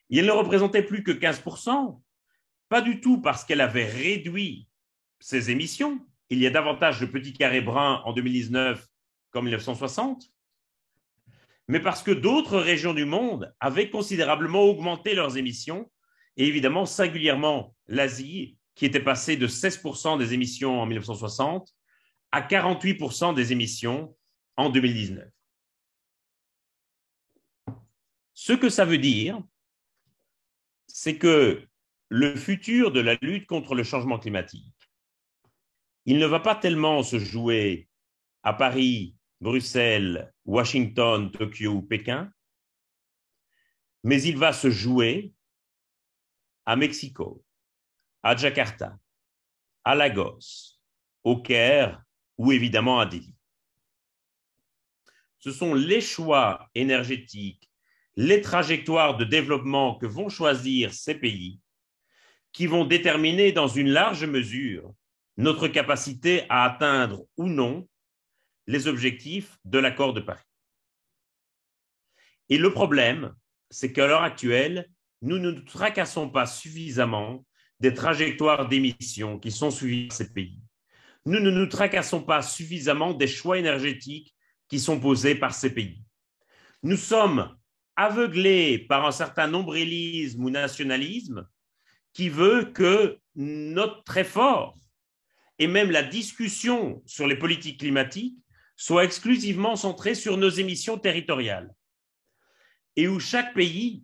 [SPEAKER 2] Et elle ne représentait plus que 15%, pas du tout parce qu'elle avait réduit ses émissions. Il y a davantage de petits carrés bruns en 2019 qu'en 1960, mais parce que d'autres régions du monde avaient considérablement augmenté leurs émissions, et évidemment singulièrement l'Asie, qui était passée de 16% des émissions en 1960 à 48% des émissions en 2019. Ce que ça veut dire, c'est que le futur de la lutte contre le changement climatique, il ne va pas tellement se jouer à Paris, Bruxelles, Washington, Tokyo ou Pékin, mais il va se jouer à Mexico, à Jakarta, à Lagos, au Caire ou évidemment à Delhi. Ce sont les choix énergétiques, les trajectoires de développement que vont choisir ces pays qui vont déterminer dans une large mesure notre capacité à atteindre ou non les objectifs de l'accord de Paris. Et le problème, c'est qu'à l'heure actuelle, nous ne nous tracassons pas suffisamment des trajectoires d'émissions qui sont suivies par ces pays. Nous ne nous tracassons pas suffisamment des choix énergétiques qui sont posés par ces pays. Nous sommes aveuglés par un certain nombrilisme ou nationalisme qui veut que notre effort et même la discussion sur les politiques climatiques soit exclusivement centrée sur nos émissions territoriales et où chaque pays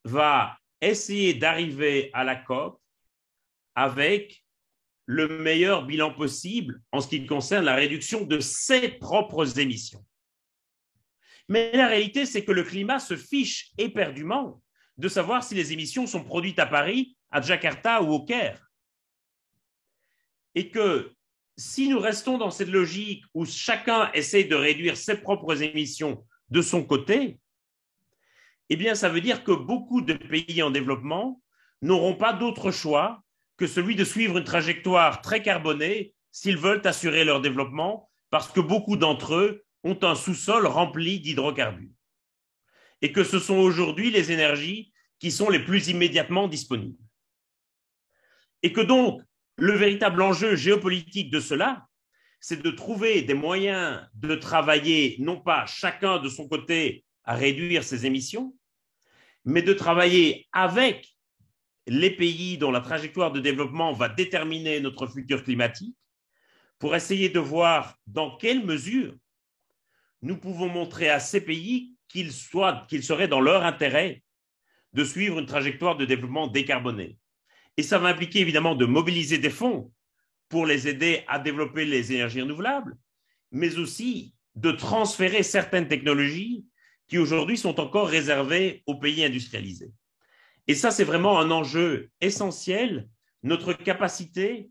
[SPEAKER 2] va essayer d'arriver à la COP avec le meilleur bilan possible en ce qui concerne la réduction de ses propres émissions. Mais la réalité, c'est que le climat se fiche éperdument de savoir si les émissions sont produites à Paris, à Jakarta ou au Caire. Et que si nous restons dans cette logique où chacun essaie de réduire ses propres émissions de son côté, eh bien, ça veut dire que beaucoup de pays en développement n'auront pas d'autre choix que celui de suivre une trajectoire très carbonée s'ils veulent assurer leur développement, parce que beaucoup d'entre eux ont un sous-sol rempli d'hydrocarbures. Et que ce sont aujourd'hui les énergies qui sont les plus immédiatement disponibles. Et que donc, le véritable enjeu géopolitique de cela, c'est de trouver des moyens de travailler, non pas chacun de son côté à réduire ses émissions, mais de travailler avec les pays dont la trajectoire de développement va déterminer notre futur climatique pour essayer de voir dans quelle mesure nous pouvons montrer à ces pays qu'il serait dans leur intérêt de suivre une trajectoire de développement décarboné. Et ça va impliquer évidemment de mobiliser des fonds pour les aider à développer les énergies renouvelables, mais aussi de transférer certaines technologies qui aujourd'hui sont encore réservées aux pays industrialisés. Et ça, c'est vraiment un enjeu essentiel, notre capacité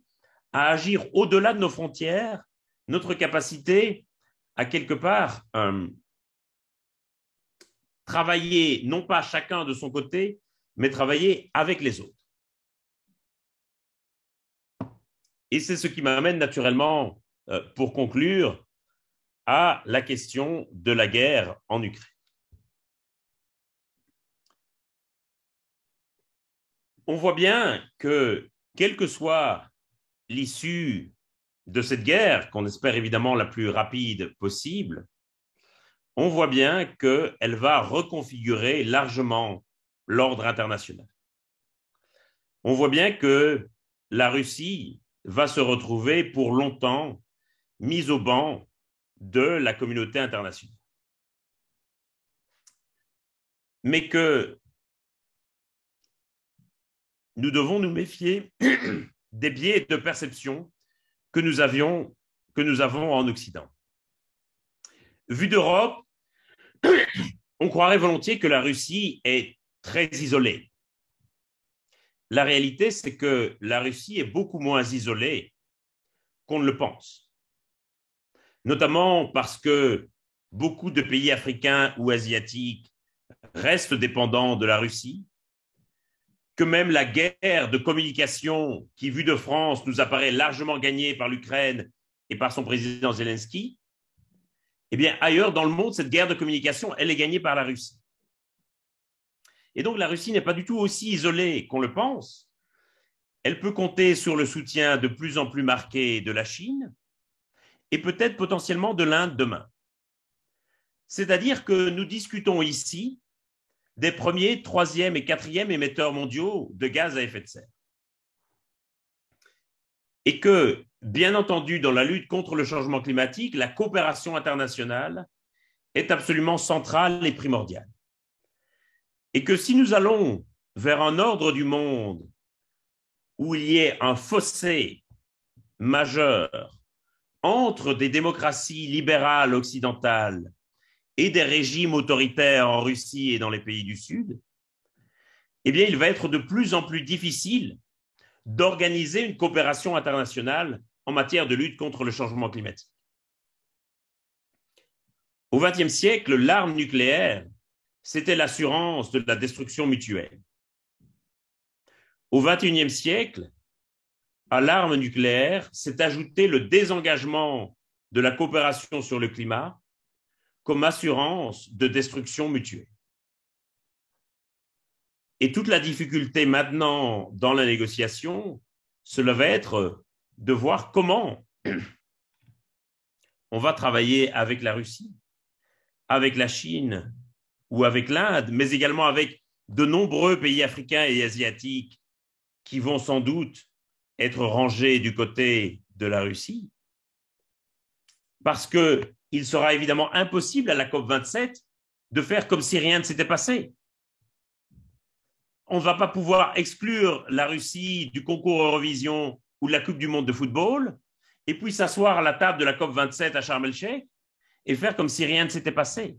[SPEAKER 2] à agir au-delà de nos frontières, notre capacité à quelque part travailler, non pas chacun de son côté, mais travailler avec les autres. Et c'est ce qui m'amène naturellement, pour conclure, à la question de la guerre en Ukraine. On voit bien que, quelle que soit l'issue de cette guerre, qu'on espère évidemment la plus rapide possible, on voit bien qu'elle va reconfigurer largement l'ordre international. On voit bien que la Russie va se retrouver pour longtemps mise au ban de la communauté internationale. Mais que nous devons nous méfier des biais de perception que nous avons en Occident. Vu d'Europe, on croirait volontiers que la Russie est très isolée. La réalité, c'est que la Russie est beaucoup moins isolée qu'on ne le pense. Notamment parce que beaucoup de pays africains ou asiatiques restent dépendants de la Russie, que même la guerre de communication qui, vue de France, nous apparaît largement gagnée par l'Ukraine et par son président Zelensky, eh bien, ailleurs dans le monde, cette guerre de communication, elle est gagnée par la Russie. Et donc, la Russie n'est pas du tout aussi isolée qu'on le pense. Elle peut compter sur le soutien de plus en plus marqué de la Chine et peut-être potentiellement de l'Inde demain. C'est-à-dire que nous discutons ici des premiers, troisième et quatrième émetteurs mondiaux de gaz à effet de serre. Et que, bien entendu, dans la lutte contre le changement climatique, la coopération internationale est absolument centrale et primordiale. Et que si nous allons vers un ordre du monde où il y ait un fossé majeur entre des démocraties libérales occidentales et des régimes autoritaires en Russie et dans les pays du Sud, eh bien, il va être de plus en plus difficile d'organiser une coopération internationale en matière de lutte contre le changement climatique. Au XXe siècle, l'arme nucléaire, c'était l'assurance de la destruction mutuelle. Au XXIe siècle, à l'arme nucléaire s'est ajouté le désengagement de la coopération sur le climat comme assurance de destruction mutuelle. Et toute la difficulté maintenant dans la négociation, cela va être de voir comment on va travailler avec la Russie, avec la Chine ou avec l'Inde, mais également avec de nombreux pays africains et asiatiques qui vont sans doute être rangés du côté de la Russie, parce qu'il sera évidemment impossible à la COP27 de faire comme si rien ne s'était passé. On ne va pas pouvoir exclure la Russie du concours Eurovision ou de la Coupe du monde de football et puis s'asseoir à la table de la COP27 à Sharm el-Sheikh et faire comme si rien ne s'était passé.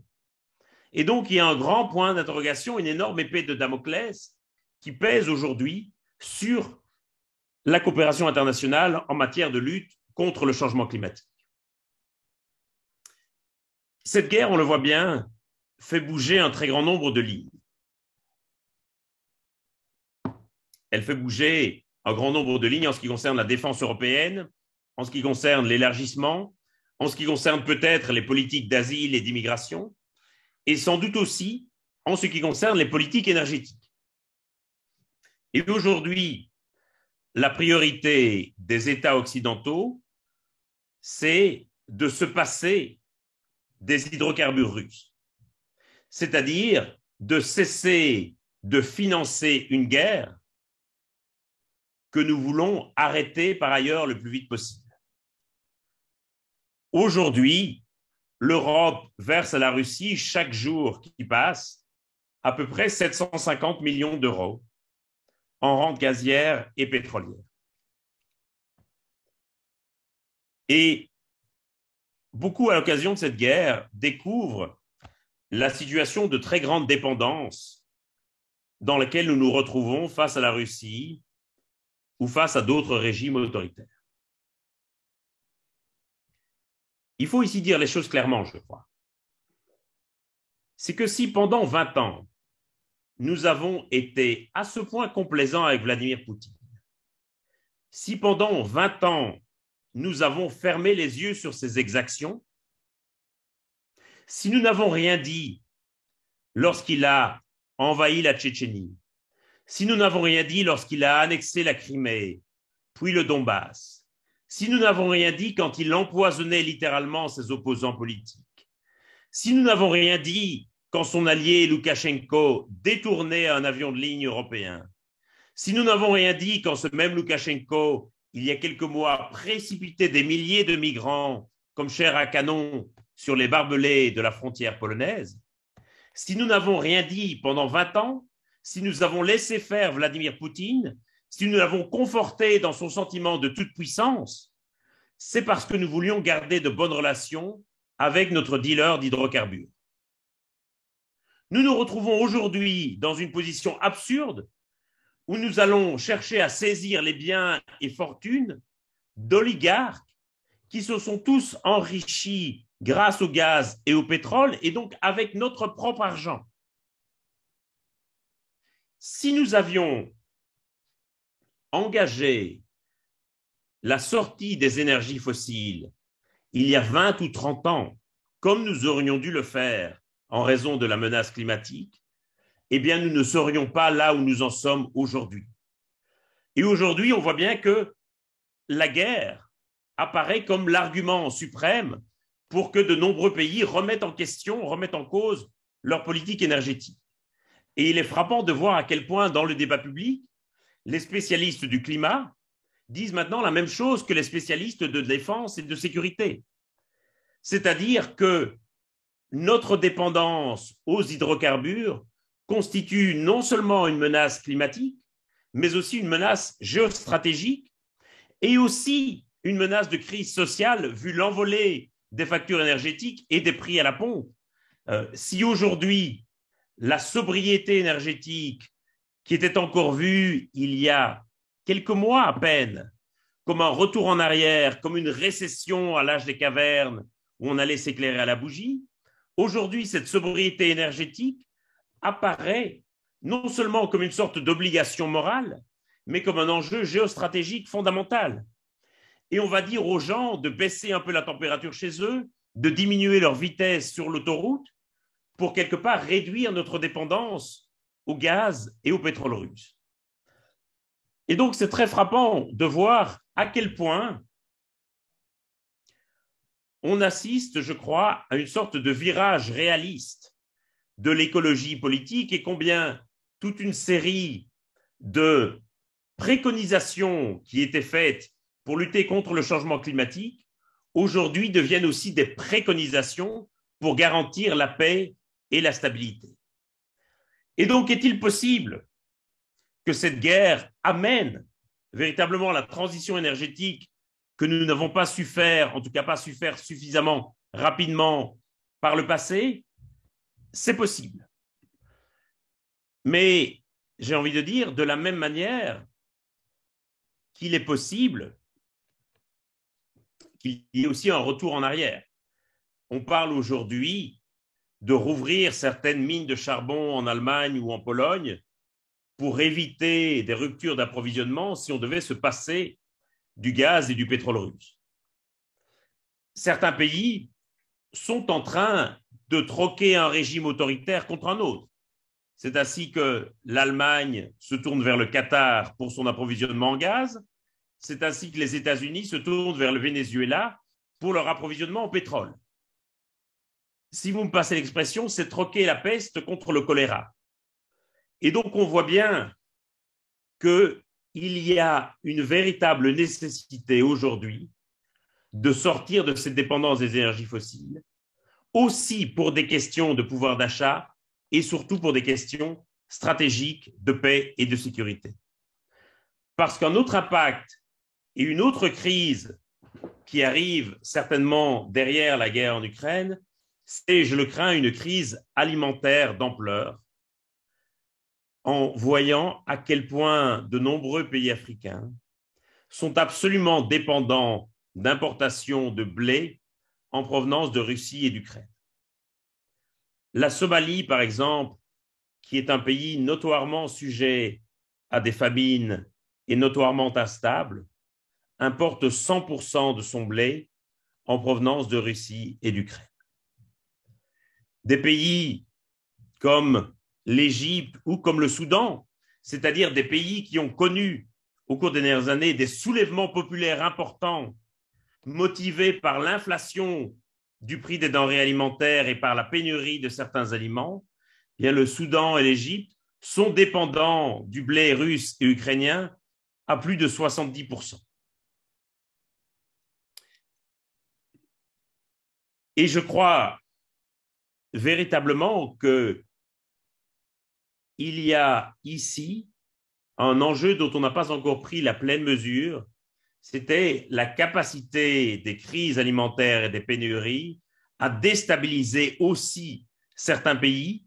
[SPEAKER 2] Et donc, il y a un grand point d'interrogation, une énorme épée de Damoclès qui pèse aujourd'hui sur la coopération internationale en matière de lutte contre le changement climatique. Cette guerre, on le voit bien, fait bouger un très grand nombre de lignes. Elle fait bouger un grand nombre de lignes en ce qui concerne la défense européenne, en ce qui concerne l'élargissement, en ce qui concerne peut-être les politiques d'asile et d'immigration, et sans doute aussi en ce qui concerne les politiques énergétiques. Et aujourd'hui, la priorité des États occidentaux, c'est de se passer des hydrocarbures russes, c'est-à-dire de cesser de financer une guerre que nous voulons arrêter par ailleurs le plus vite possible. Aujourd'hui, l'Europe verse à la Russie chaque jour qui passe à peu près 750 millions d'euros en rente gazière et pétrolière. Et beaucoup, à l'occasion de cette guerre, découvrent la situation de très grande dépendance dans laquelle nous nous retrouvons face à la Russie ou face à d'autres régimes autoritaires. Il faut ici dire les choses clairement, je crois. C'est que si pendant 20 ans, nous avons été à ce point complaisants avec Vladimir Poutine, si pendant 20 ans, nous avons fermé les yeux sur ses exactions, si nous n'avons rien dit lorsqu'il a envahi la Tchétchénie, si nous n'avons rien dit lorsqu'il a annexé la Crimée, puis le Donbass, si nous n'avons rien dit quand il empoisonnait littéralement ses opposants politiques, si nous n'avons rien dit quand son allié Loukachenko détournait un avion de ligne européen, si nous n'avons rien dit quand ce même Loukachenko, il y a quelques mois, précipitait des milliers de migrants comme chair à canon sur les barbelés de la frontière polonaise, si nous n'avons rien dit pendant 20 ans, si nous avons laissé faire Vladimir Poutine, si nous l'avons conforté dans son sentiment de toute puissance, c'est parce que nous voulions garder de bonnes relations avec notre dealer d'hydrocarbures. Nous nous retrouvons aujourd'hui dans une position absurde où nous allons chercher à saisir les biens et fortunes d'oligarques qui se sont tous enrichis grâce au gaz et au pétrole et donc avec notre propre argent. Si nous avions engagé la sortie des énergies fossiles il y a 20 ou 30 ans, comme nous aurions dû le faire en raison de la menace climatique, eh bien, nous ne serions pas là où nous en sommes aujourd'hui. Et aujourd'hui, on voit bien que la guerre apparaît comme l'argument suprême pour que de nombreux pays remettent en question, remettent en cause leur politique énergétique. Et il est frappant de voir à quel point, dans le débat public, les spécialistes du climat disent maintenant la même chose que les spécialistes de défense et de sécurité. C'est-à-dire que notre dépendance aux hydrocarbures constitue non seulement une menace climatique, mais aussi une menace géostratégique et aussi une menace de crise sociale vu l'envolée des factures énergétiques et des prix à la pompe. Si aujourd'hui, la sobriété énergétique qui était encore vue il y a quelques mois à peine, comme un retour en arrière, comme une récession à l'âge des cavernes où on allait s'éclairer à la bougie, aujourd'hui, cette sobriété énergétique apparaît non seulement comme une sorte d'obligation morale, mais comme un enjeu géostratégique fondamental. Et on va dire aux gens de baisser un peu la température chez eux, de diminuer leur vitesse sur l'autoroute pour quelque part réduire notre dépendance au gaz et au pétrole russe. Et donc, c'est très frappant de voir à quel point on assiste, je crois, à une sorte de virage réaliste de l'écologie politique et combien toute une série de préconisations qui étaient faites pour lutter contre le changement climatique, aujourd'hui deviennent aussi des préconisations pour garantir la paix et la stabilité. Et donc, est-il possible que cette guerre amène véritablement la transition énergétique que nous n'avons pas su faire, en tout cas pas su faire suffisamment rapidement par le passé? C'est possible. Mais j'ai envie de dire, de la même manière qu'il est possible qu'il y ait aussi un retour en arrière. On parle aujourd'hui de rouvrir certaines mines de charbon en Allemagne ou en Pologne pour éviter des ruptures d'approvisionnement si on devait se passer du gaz et du pétrole russe. Certains pays sont en train de troquer un régime autoritaire contre un autre. C'est ainsi que l'Allemagne se tourne vers le Qatar pour son approvisionnement en gaz. C'est ainsi que les États-Unis se tournent vers le Venezuela pour leur approvisionnement en pétrole. Si vous me passez l'expression, c'est troquer la peste contre le choléra. Et donc, on voit bien qu'il y a une véritable nécessité aujourd'hui de sortir de cette dépendance des énergies fossiles, aussi pour des questions de pouvoir d'achat et surtout pour des questions stratégiques de paix et de sécurité. Parce qu'un autre impact et une autre crise qui arrive certainement derrière la guerre en Ukraine, c'est, je le crains, une crise alimentaire d'ampleur, en voyant à quel point de nombreux pays africains sont absolument dépendants d'importations de blé en provenance de Russie et d'Ukraine. La Somalie, par exemple, qui est un pays notoirement sujet à des famines et notoirement instable, importe 100% de son blé en provenance de Russie et d'Ukraine. Des pays comme l'Égypte ou comme le Soudan, c'est-à-dire des pays qui ont connu au cours des dernières années des soulèvements populaires importants motivés par l'inflation du prix des denrées alimentaires et par la pénurie de certains aliments, eh bien le Soudan et l'Égypte sont dépendants du blé russe et ukrainien à plus de 70%. Et je crois véritablement qu'il y a ici un enjeu dont on n'a pas encore pris la pleine mesure, c'était la capacité des crises alimentaires et des pénuries à déstabiliser aussi certains pays.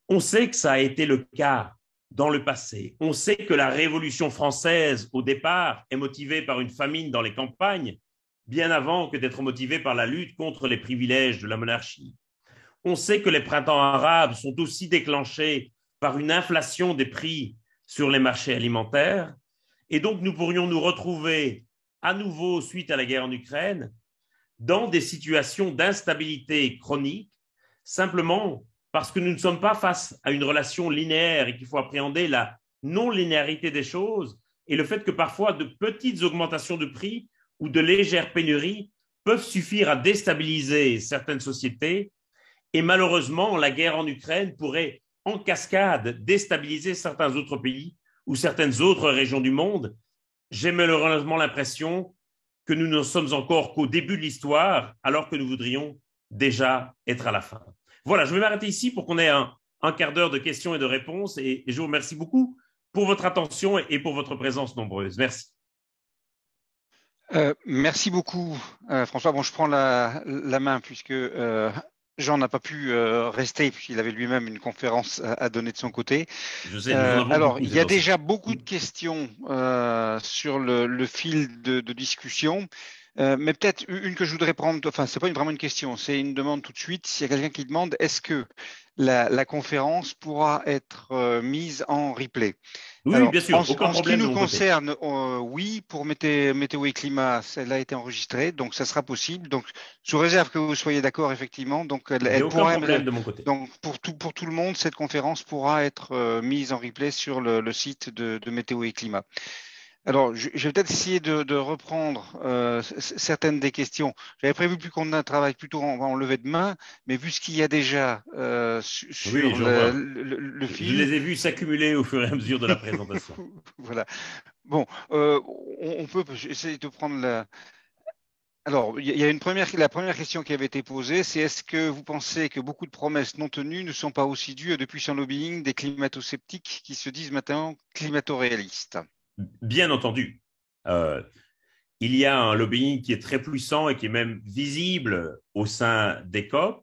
[SPEAKER 2] On sait que ça a été le cas dans le passé. On sait que la Révolution française, au départ, est motivée par une famine dans les campagnes, bien avant que d'être motivée par la lutte contre les privilèges de la monarchie. On sait que les printemps arabes sont aussi déclenchés par une inflation des prix sur les marchés alimentaires. Et donc, nous pourrions nous retrouver à nouveau, suite à la guerre en Ukraine, dans des situations d'instabilité chronique, simplement parce que nous ne sommes pas face à une relation linéaire et qu'il faut appréhender la non-linéarité des choses et le fait que parfois de petites augmentations de prix ou de légères pénuries peuvent suffire à déstabiliser certaines sociétés. Et malheureusement, la guerre en Ukraine pourrait en cascade déstabiliser certains autres pays ou certaines autres régions du monde. J'ai malheureusement l'impression que nous ne sommes encore qu'au début de l'histoire, alors que nous voudrions déjà être à la fin. Voilà, je vais m'arrêter ici pour qu'on ait un quart d'heure de questions et de réponses. Et je vous remercie beaucoup pour votre attention et pour votre présence nombreuse. Merci.
[SPEAKER 3] Merci beaucoup, François. Bon, je prends la main puisque Jean n'a pas pu rester puisqu'il avait lui-même une conférence à donner de son côté.
[SPEAKER 2] Je sais, nous en avons
[SPEAKER 3] alors,
[SPEAKER 2] beaucoup,
[SPEAKER 3] il y a déjà beaucoup de questions sur le fil de discussion. Mais peut-être une que je voudrais prendre, enfin, c'est pas vraiment une question, c'est une demande tout de suite. S'il y a quelqu'un qui demande, est-ce que la conférence pourra être mise en replay?
[SPEAKER 2] Oui,
[SPEAKER 3] Alors,
[SPEAKER 2] bien sûr, aucun
[SPEAKER 3] en ce qui
[SPEAKER 2] problème de
[SPEAKER 3] nous
[SPEAKER 2] mon côté.
[SPEAKER 3] concerne, oui, pour Météo et Climat, elle a été enregistrée, donc ça sera possible. Donc, sous réserve que vous soyez d'accord, effectivement, donc
[SPEAKER 2] Il n'y a
[SPEAKER 3] elle
[SPEAKER 2] aucun
[SPEAKER 3] pourra,
[SPEAKER 2] problème de mon côté.
[SPEAKER 3] donc pour tout le monde, cette conférence pourra être mise en replay sur le site de Météo et Climat. Alors, je vais peut-être essayer de reprendre certaines des questions. J'avais prévu plus qu'on travaille plutôt en levée de main, mais vu ce qu'il y a déjà sur
[SPEAKER 2] Oui, j'en vois.
[SPEAKER 3] le
[SPEAKER 2] Je
[SPEAKER 3] fil.
[SPEAKER 2] les ai vus s'accumuler au fur et à mesure de la présentation.
[SPEAKER 3] Voilà. Bon, on peut essayer de prendre la. Alors, il y a la première question qui avait été posée, c'est est-ce que vous pensez que beaucoup de promesses non tenues ne sont pas aussi dues à de puissants lobbying des climato-sceptiques qui se disent maintenant climato-réalistes?
[SPEAKER 2] Bien entendu. Euh, il y a un lobbying qui est très puissant et qui est même visible au sein des COP,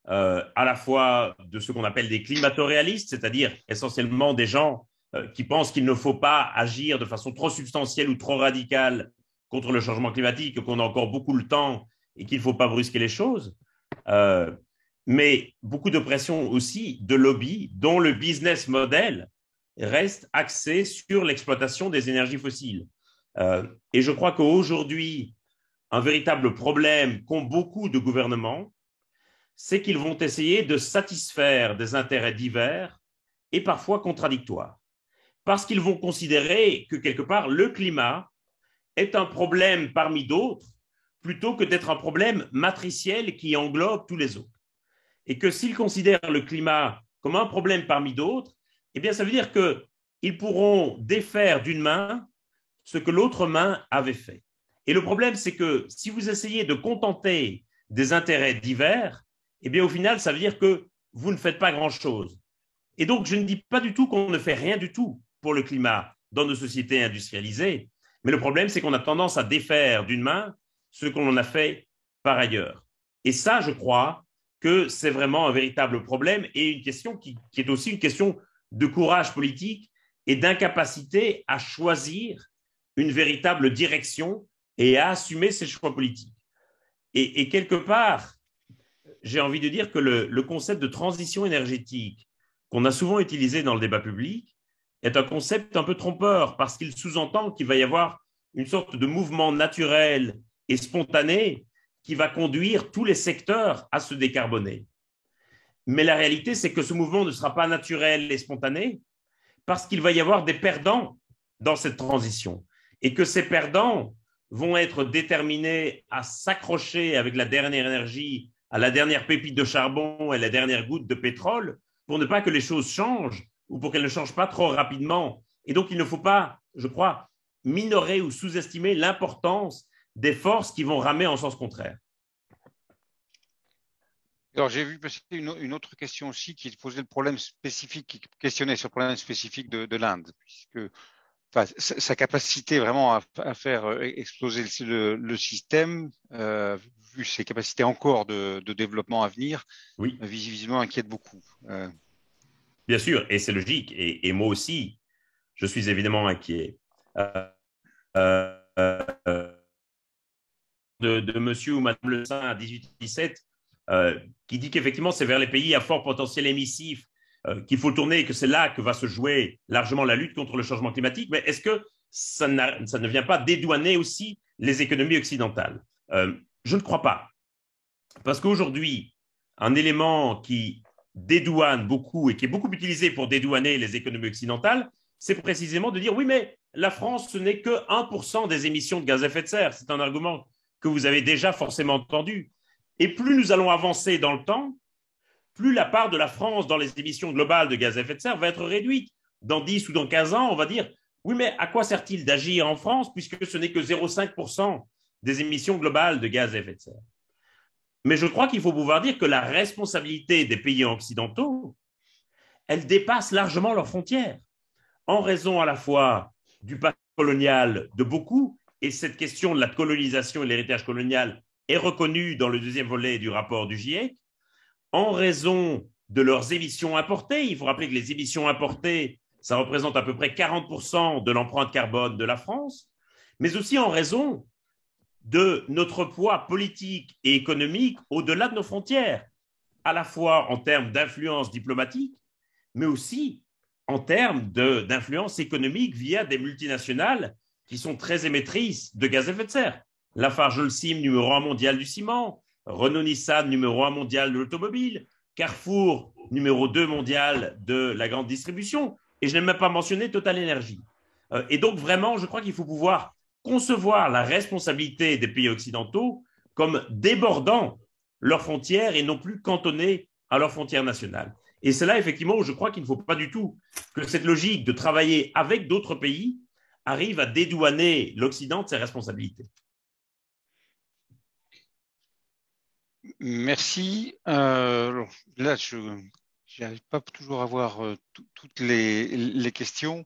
[SPEAKER 2] à la fois de ce qu'on appelle des climato-réalistes, c'est-à-dire essentiellement des gens qui pensent qu'il ne faut pas agir de façon trop substantielle ou trop radicale contre le changement climatique, qu'on a encore beaucoup le temps et qu'il ne faut pas brusquer les choses. Mais beaucoup de pression aussi de lobbies dont le business model reste axé sur l'exploitation des énergies fossiles. Et je crois qu'aujourd'hui, un véritable problème qu'ont beaucoup de gouvernements, c'est qu'ils vont essayer de satisfaire des intérêts divers et parfois contradictoires. Parce qu'ils vont considérer que quelque part, le climat est un problème parmi d'autres, plutôt que d'être un problème matriciel qui englobe tous les autres. Et que s'ils considèrent le climat comme un problème parmi d'autres, eh bien, ça veut dire qu'ils pourront défaire d'une main ce que l'autre main avait fait. Et le problème, c'est que si vous essayez de contenter des intérêts divers, eh bien, au final, ça veut dire que vous ne faites pas grand-chose. Et donc, je ne dis pas du tout qu'on ne fait rien du tout pour le climat dans nos sociétés industrialisées, mais le problème, c'est qu'on a tendance à défaire d'une main ce qu'on en a fait par ailleurs. Et ça, je crois que c'est vraiment un véritable problème et une question qui est aussi une question de courage politique et d'incapacité à choisir une véritable direction et à assumer ses choix politiques. Et quelque part, j'ai envie de dire que le concept de transition énergétique qu'on a souvent utilisé dans le débat public est un concept un peu trompeur parce qu'il sous-entend qu'il va y avoir une sorte de mouvement naturel et spontané qui va conduire tous les secteurs à se décarboner. Mais la réalité, c'est que ce mouvement ne sera pas naturel et spontané parce qu'il va y avoir des perdants dans cette transition et que ces perdants vont être déterminés à s'accrocher avec la dernière énergie, à la dernière pépite de charbon et la dernière goutte de pétrole pour ne pas que les choses changent ou pour qu'elles ne changent pas trop rapidement. Et donc, il ne faut pas, je crois, minorer ou sous-estimer l'importance des forces qui vont ramer en sens contraire.
[SPEAKER 3] Alors, j'ai vu passer une autre question aussi qui posait le problème spécifique, qui questionnait sur le problème spécifique de l'Inde, puisque enfin, sa capacité vraiment à faire exploser le système, vu ses capacités encore de développement à venir,
[SPEAKER 2] oui,
[SPEAKER 3] visiblement inquiète beaucoup.
[SPEAKER 2] Bien sûr, et c'est logique. Et moi aussi, je suis évidemment inquiet. De monsieur ou madame Le Saint à 18-17, qui dit qu'effectivement, c'est vers les pays à fort potentiel émissif qu'il faut tourner et que c'est là que va se jouer largement la lutte contre le changement climatique, mais est-ce que ça ne vient pas dédouaner aussi les économies occidentales? Je ne crois pas. Parce qu'aujourd'hui, un élément qui dédouane beaucoup et qui est beaucoup utilisé pour dédouaner les économies occidentales, c'est précisément de dire oui, mais la France, ce n'est que 1% des émissions de gaz à effet de serre. C'est un argument que vous avez déjà forcément entendu. Et plus nous allons avancer dans le temps, plus la part de la France dans les émissions globales de gaz à effet de serre va être réduite. Dans 10 ou dans 15 ans, on va dire oui, mais à quoi sert-il d'agir en France puisque ce n'est que 0,5% des émissions globales de gaz à effet de serre? Mais je crois qu'il faut pouvoir dire que la responsabilité des pays occidentaux, elle dépasse largement leurs frontières, en raison à la fois du passé colonial de beaucoup, et cette question de la colonisation et de l'héritage colonial est reconnue dans le deuxième volet du rapport du GIEC, en raison de leurs émissions importées. Il faut rappeler que les émissions importées, ça représente à peu près 40% de l'empreinte carbone de la France, mais aussi en raison de notre poids politique et économique au-delà de nos frontières, à la fois en termes d'influence diplomatique, mais aussi en termes d'influence économique via des multinationales qui sont très émettrices de gaz à effet de serre. Lafarge-Holcim, numéro 1 mondial du ciment, Renault-Nissan, numéro 1 mondial de l'automobile, Carrefour, numéro 2 mondial de la grande distribution, et je n'ai même pas mentionné Total Energy. Et donc vraiment, je crois qu'il faut pouvoir concevoir la responsabilité des pays occidentaux comme débordant leurs frontières et non plus cantonnée à leurs frontières nationales. Et c'est là, effectivement, où je crois qu'il ne faut pas du tout que cette logique de travailler avec d'autres pays arrive à dédouaner l'Occident de ses responsabilités.
[SPEAKER 3] Merci. Là, je n'arrive pas toujours à voir toutes les questions.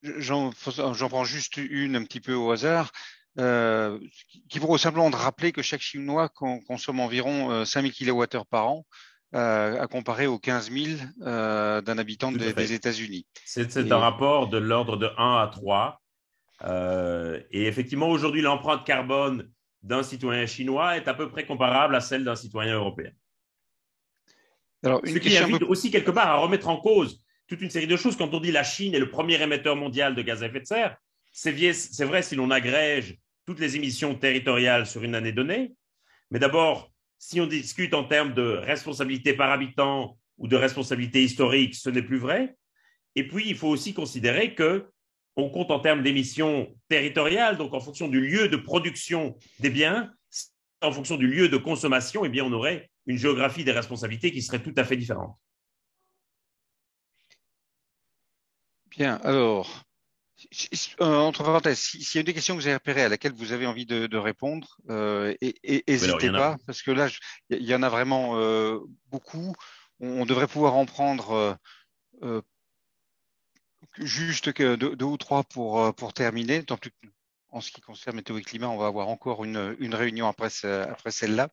[SPEAKER 3] J'en prends juste une un petit peu au hasard, qui vaut simplement de rappeler que chaque Chinois consomme environ 5000 kWh par an, à comparer aux 15 000 d'un habitant des États-Unis.
[SPEAKER 2] C'est un rapport de l'ordre de 1 à 3. Et effectivement, aujourd'hui, l'empreinte carbone d'un citoyen chinois est à peu près comparable à celle d'un citoyen européen. Alors, ce qui invite aussi quelque part à remettre en cause toute une série de choses. Quand on dit la Chine est le premier émetteur mondial de gaz à effet de serre, c'est vrai si l'on agrège toutes les émissions territoriales sur une année donnée. Mais d'abord, si on discute en termes de responsabilité par habitant ou de responsabilité historique, ce n'est plus vrai. Et puis, il faut aussi considérer qu'on compte en termes d'émissions territoriales, donc en fonction du lieu de production des biens, en fonction du lieu de consommation, eh bien, on aurait une géographie des responsabilités qui serait tout à fait différente.
[SPEAKER 3] Bien, alors, entre parenthèses, s'il y a des questions que vous avez repérées à laquelle vous avez envie de répondre, n'hésitez pas, parce que là, il y en a vraiment beaucoup. On devrait pouvoir en prendre juste que deux ou trois pour terminer. Tant plus en ce qui concerne météo et climat, on va avoir encore une réunion après celle-là.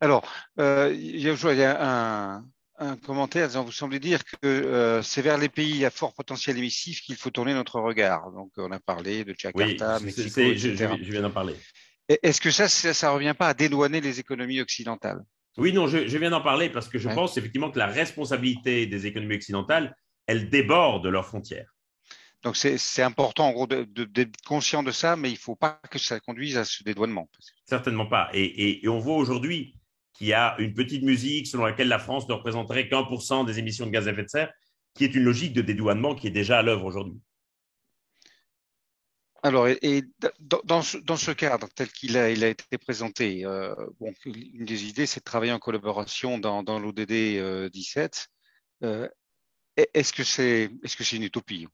[SPEAKER 3] Alors, il y a un commentaire disant, vous semblez dire que c'est vers les pays à fort potentiel émissif qu'il faut tourner notre regard. Donc, on a parlé de Jakarta, Mexico, etc.
[SPEAKER 2] Je viens d'en parler.
[SPEAKER 3] Est-ce que ça revient pas à dédouaner les économies occidentales?
[SPEAKER 2] Oui, non, je viens d'en parler parce que je pense effectivement que la responsabilité des économies occidentales, elle déborde leurs frontières.
[SPEAKER 3] Donc, c'est important, en gros, d'être conscient de ça, mais il ne faut pas que ça conduise à ce dédouanement.
[SPEAKER 2] Certainement pas. Et on voit aujourd'hui qu'il y a une petite musique selon laquelle la France ne représenterait qu'1% des émissions de gaz à effet de serre, qui est une logique de dédouanement qui est déjà à l'œuvre aujourd'hui.
[SPEAKER 3] Alors, dans ce cadre tel qu'il a été présenté, une des idées, c'est de travailler en collaboration dans l'ODD 17. Est-ce que c'est une utopie?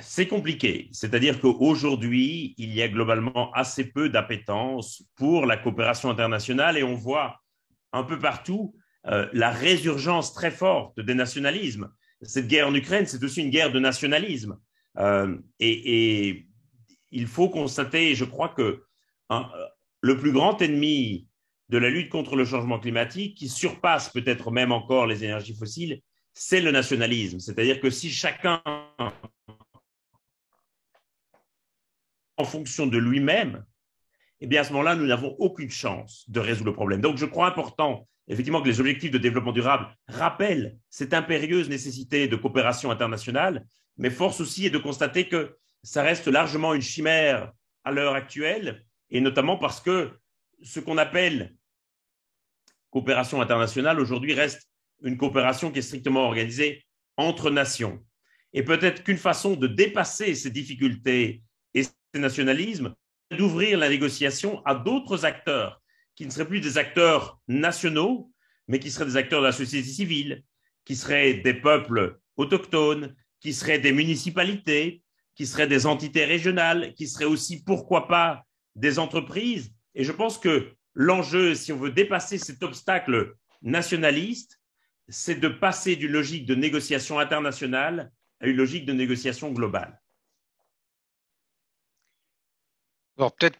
[SPEAKER 2] C'est compliqué. C'est-à-dire qu'aujourd'hui, il y a globalement assez peu d'appétence pour la coopération internationale et on voit un peu partout la résurgence très forte des nationalismes. Cette guerre en Ukraine, c'est aussi une guerre de nationalisme. Et il faut constater, je crois que le plus grand ennemi de la lutte contre le changement climatique, qui surpasse peut-être même encore les énergies fossiles, c'est le nationalisme. C'est-à-dire que si chacun, en fonction de lui-même, eh bien à ce moment-là, nous n'avons aucune chance de résoudre le problème. Donc je crois important, effectivement, que les objectifs de développement durable rappellent cette impérieuse nécessité de coopération internationale, mais force aussi est de constater que ça reste largement une chimère à l'heure actuelle, et notamment parce que ce qu'on appelle coopération internationale aujourd'hui reste une coopération qui est strictement organisée entre nations. Et peut-être qu'une façon de dépasser ces difficultés et ces nationalismes, c'est d'ouvrir la négociation à d'autres acteurs qui ne seraient plus des acteurs nationaux, mais qui seraient des acteurs de la société civile, qui seraient des peuples autochtones, qui seraient des municipalités, qui seraient des entités régionales, qui seraient aussi, pourquoi pas, des entreprises. Et je pense que l'enjeu, si on veut dépasser cet obstacle nationaliste, c'est de passer d'une logique de négociation internationale à une logique de négociation globale.
[SPEAKER 3] Alors peut-être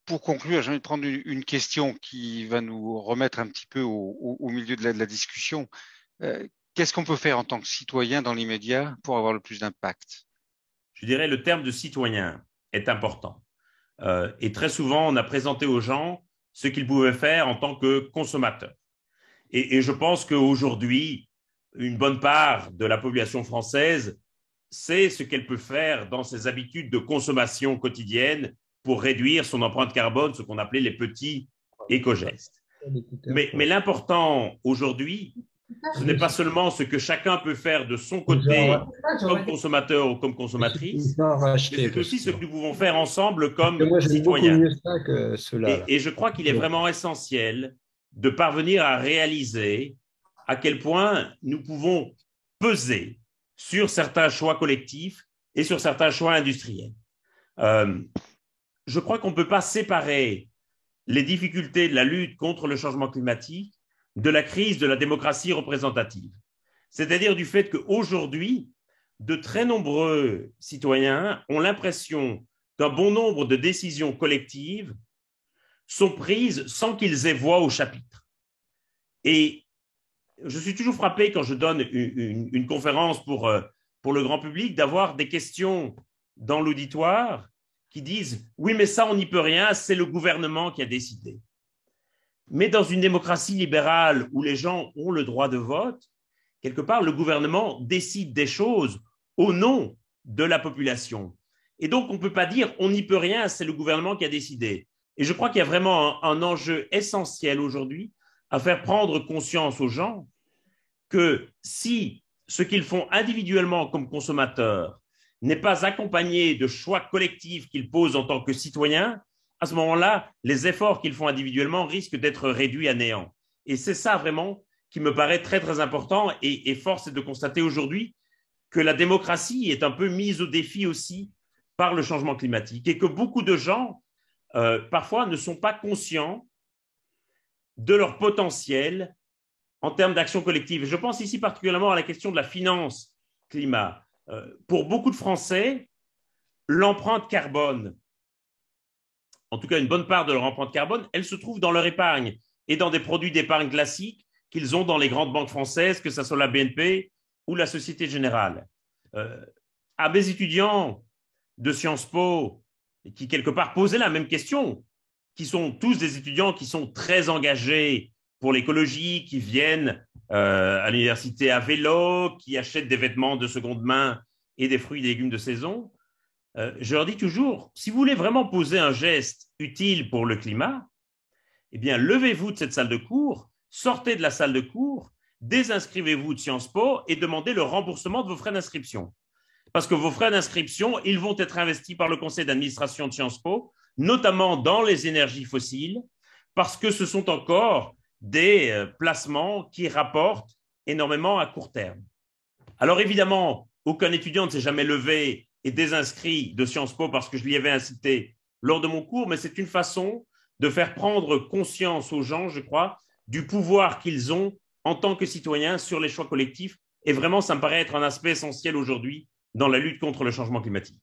[SPEAKER 3] pour conclure, j'ai envie de prendre une question qui va nous remettre un petit peu au milieu de la discussion. Qu'est-ce qu'on peut faire en tant que citoyen dans l'immédiat pour avoir le plus d'impact?
[SPEAKER 2] Je dirais le terme de citoyen est important. Et très souvent, on a présenté aux gens ce qu'ils pouvaient faire en tant que consommateurs. Et je pense qu'aujourd'hui, une bonne part de la population française sait ce qu'elle peut faire dans ses habitudes de consommation quotidienne pour réduire son empreinte carbone, ce qu'on appelait les petits éco-gestes. Mais l'important aujourd'hui, ce n'est pas seulement ce que chacun peut faire de son côté comme consommateur ou comme consommatrice, mais c'est aussi ce que nous pouvons faire ensemble comme citoyens. Et je crois qu'il est vraiment essentiel de parvenir à réaliser à quel point nous pouvons peser sur certains choix collectifs et sur certains choix industriels. Je crois qu'on ne peut pas séparer les difficultés de la lutte contre le changement climatique de la crise de la démocratie représentative. C'est-à-dire du fait qu'aujourd'hui, de très nombreux citoyens ont l'impression qu'un bon nombre de décisions collectives sont prises sans qu'ils aient voix au chapitre. Et je suis toujours frappé quand je donne une conférence pour le grand public d'avoir des questions dans l'auditoire qui disent « Oui, mais ça, on n'y peut rien, c'est le gouvernement qui a décidé ». Mais dans une démocratie libérale où les gens ont le droit de vote, quelque part, le gouvernement décide des choses au nom de la population. Et donc, on ne peut pas dire « on n'y peut rien, c'est le gouvernement qui a décidé ». Et je crois qu'il y a vraiment un enjeu essentiel aujourd'hui à faire prendre conscience aux gens que si ce qu'ils font individuellement comme consommateurs n'est pas accompagné de choix collectifs qu'ils posent en tant que citoyens, à ce moment-là, les efforts qu'ils font individuellement risquent d'être réduits à néant. Et c'est ça vraiment qui me paraît très, très important. Et force est de constater aujourd'hui que la démocratie est un peu mise au défi aussi par le changement climatique et que beaucoup de gens, parfois, ne sont pas conscients de leur potentiel en termes d'action collective. Je pense ici particulièrement à la question de la finance climat. Pour beaucoup de Français, l'empreinte carbone, en tout cas une bonne part de leur empreinte carbone, elle se trouve dans leur épargne et dans des produits d'épargne classiques qu'ils ont dans les grandes banques françaises, que ce soit la BNP ou la Société Générale. À mes étudiants de Sciences Po, qui quelque part posaient la même question, qui sont tous des étudiants qui sont très engagés pour l'écologie, qui viennent à l'université à vélo, qui achètent des vêtements de seconde main et des fruits et légumes de saison, je leur dis toujours, si vous voulez vraiment poser un geste utile pour le climat, eh bien, levez-vous de cette salle de cours, sortez de la salle de cours, désinscrivez-vous de Sciences Po et demandez le remboursement de vos frais d'inscription. Parce que vos frais d'inscription, ils vont être investis par le conseil d'administration de Sciences Po, notamment dans les énergies fossiles, parce que ce sont encore des placements qui rapportent énormément à court terme. Alors évidemment, aucun étudiant ne s'est jamais levé et désinscrit de Sciences Po parce que je l'y avais incité lors de mon cours, mais c'est une façon de faire prendre conscience aux gens, je crois, du pouvoir qu'ils ont en tant que citoyens sur les choix collectifs. Et vraiment, ça me paraît être un aspect essentiel aujourd'hui dans la lutte contre le changement climatique.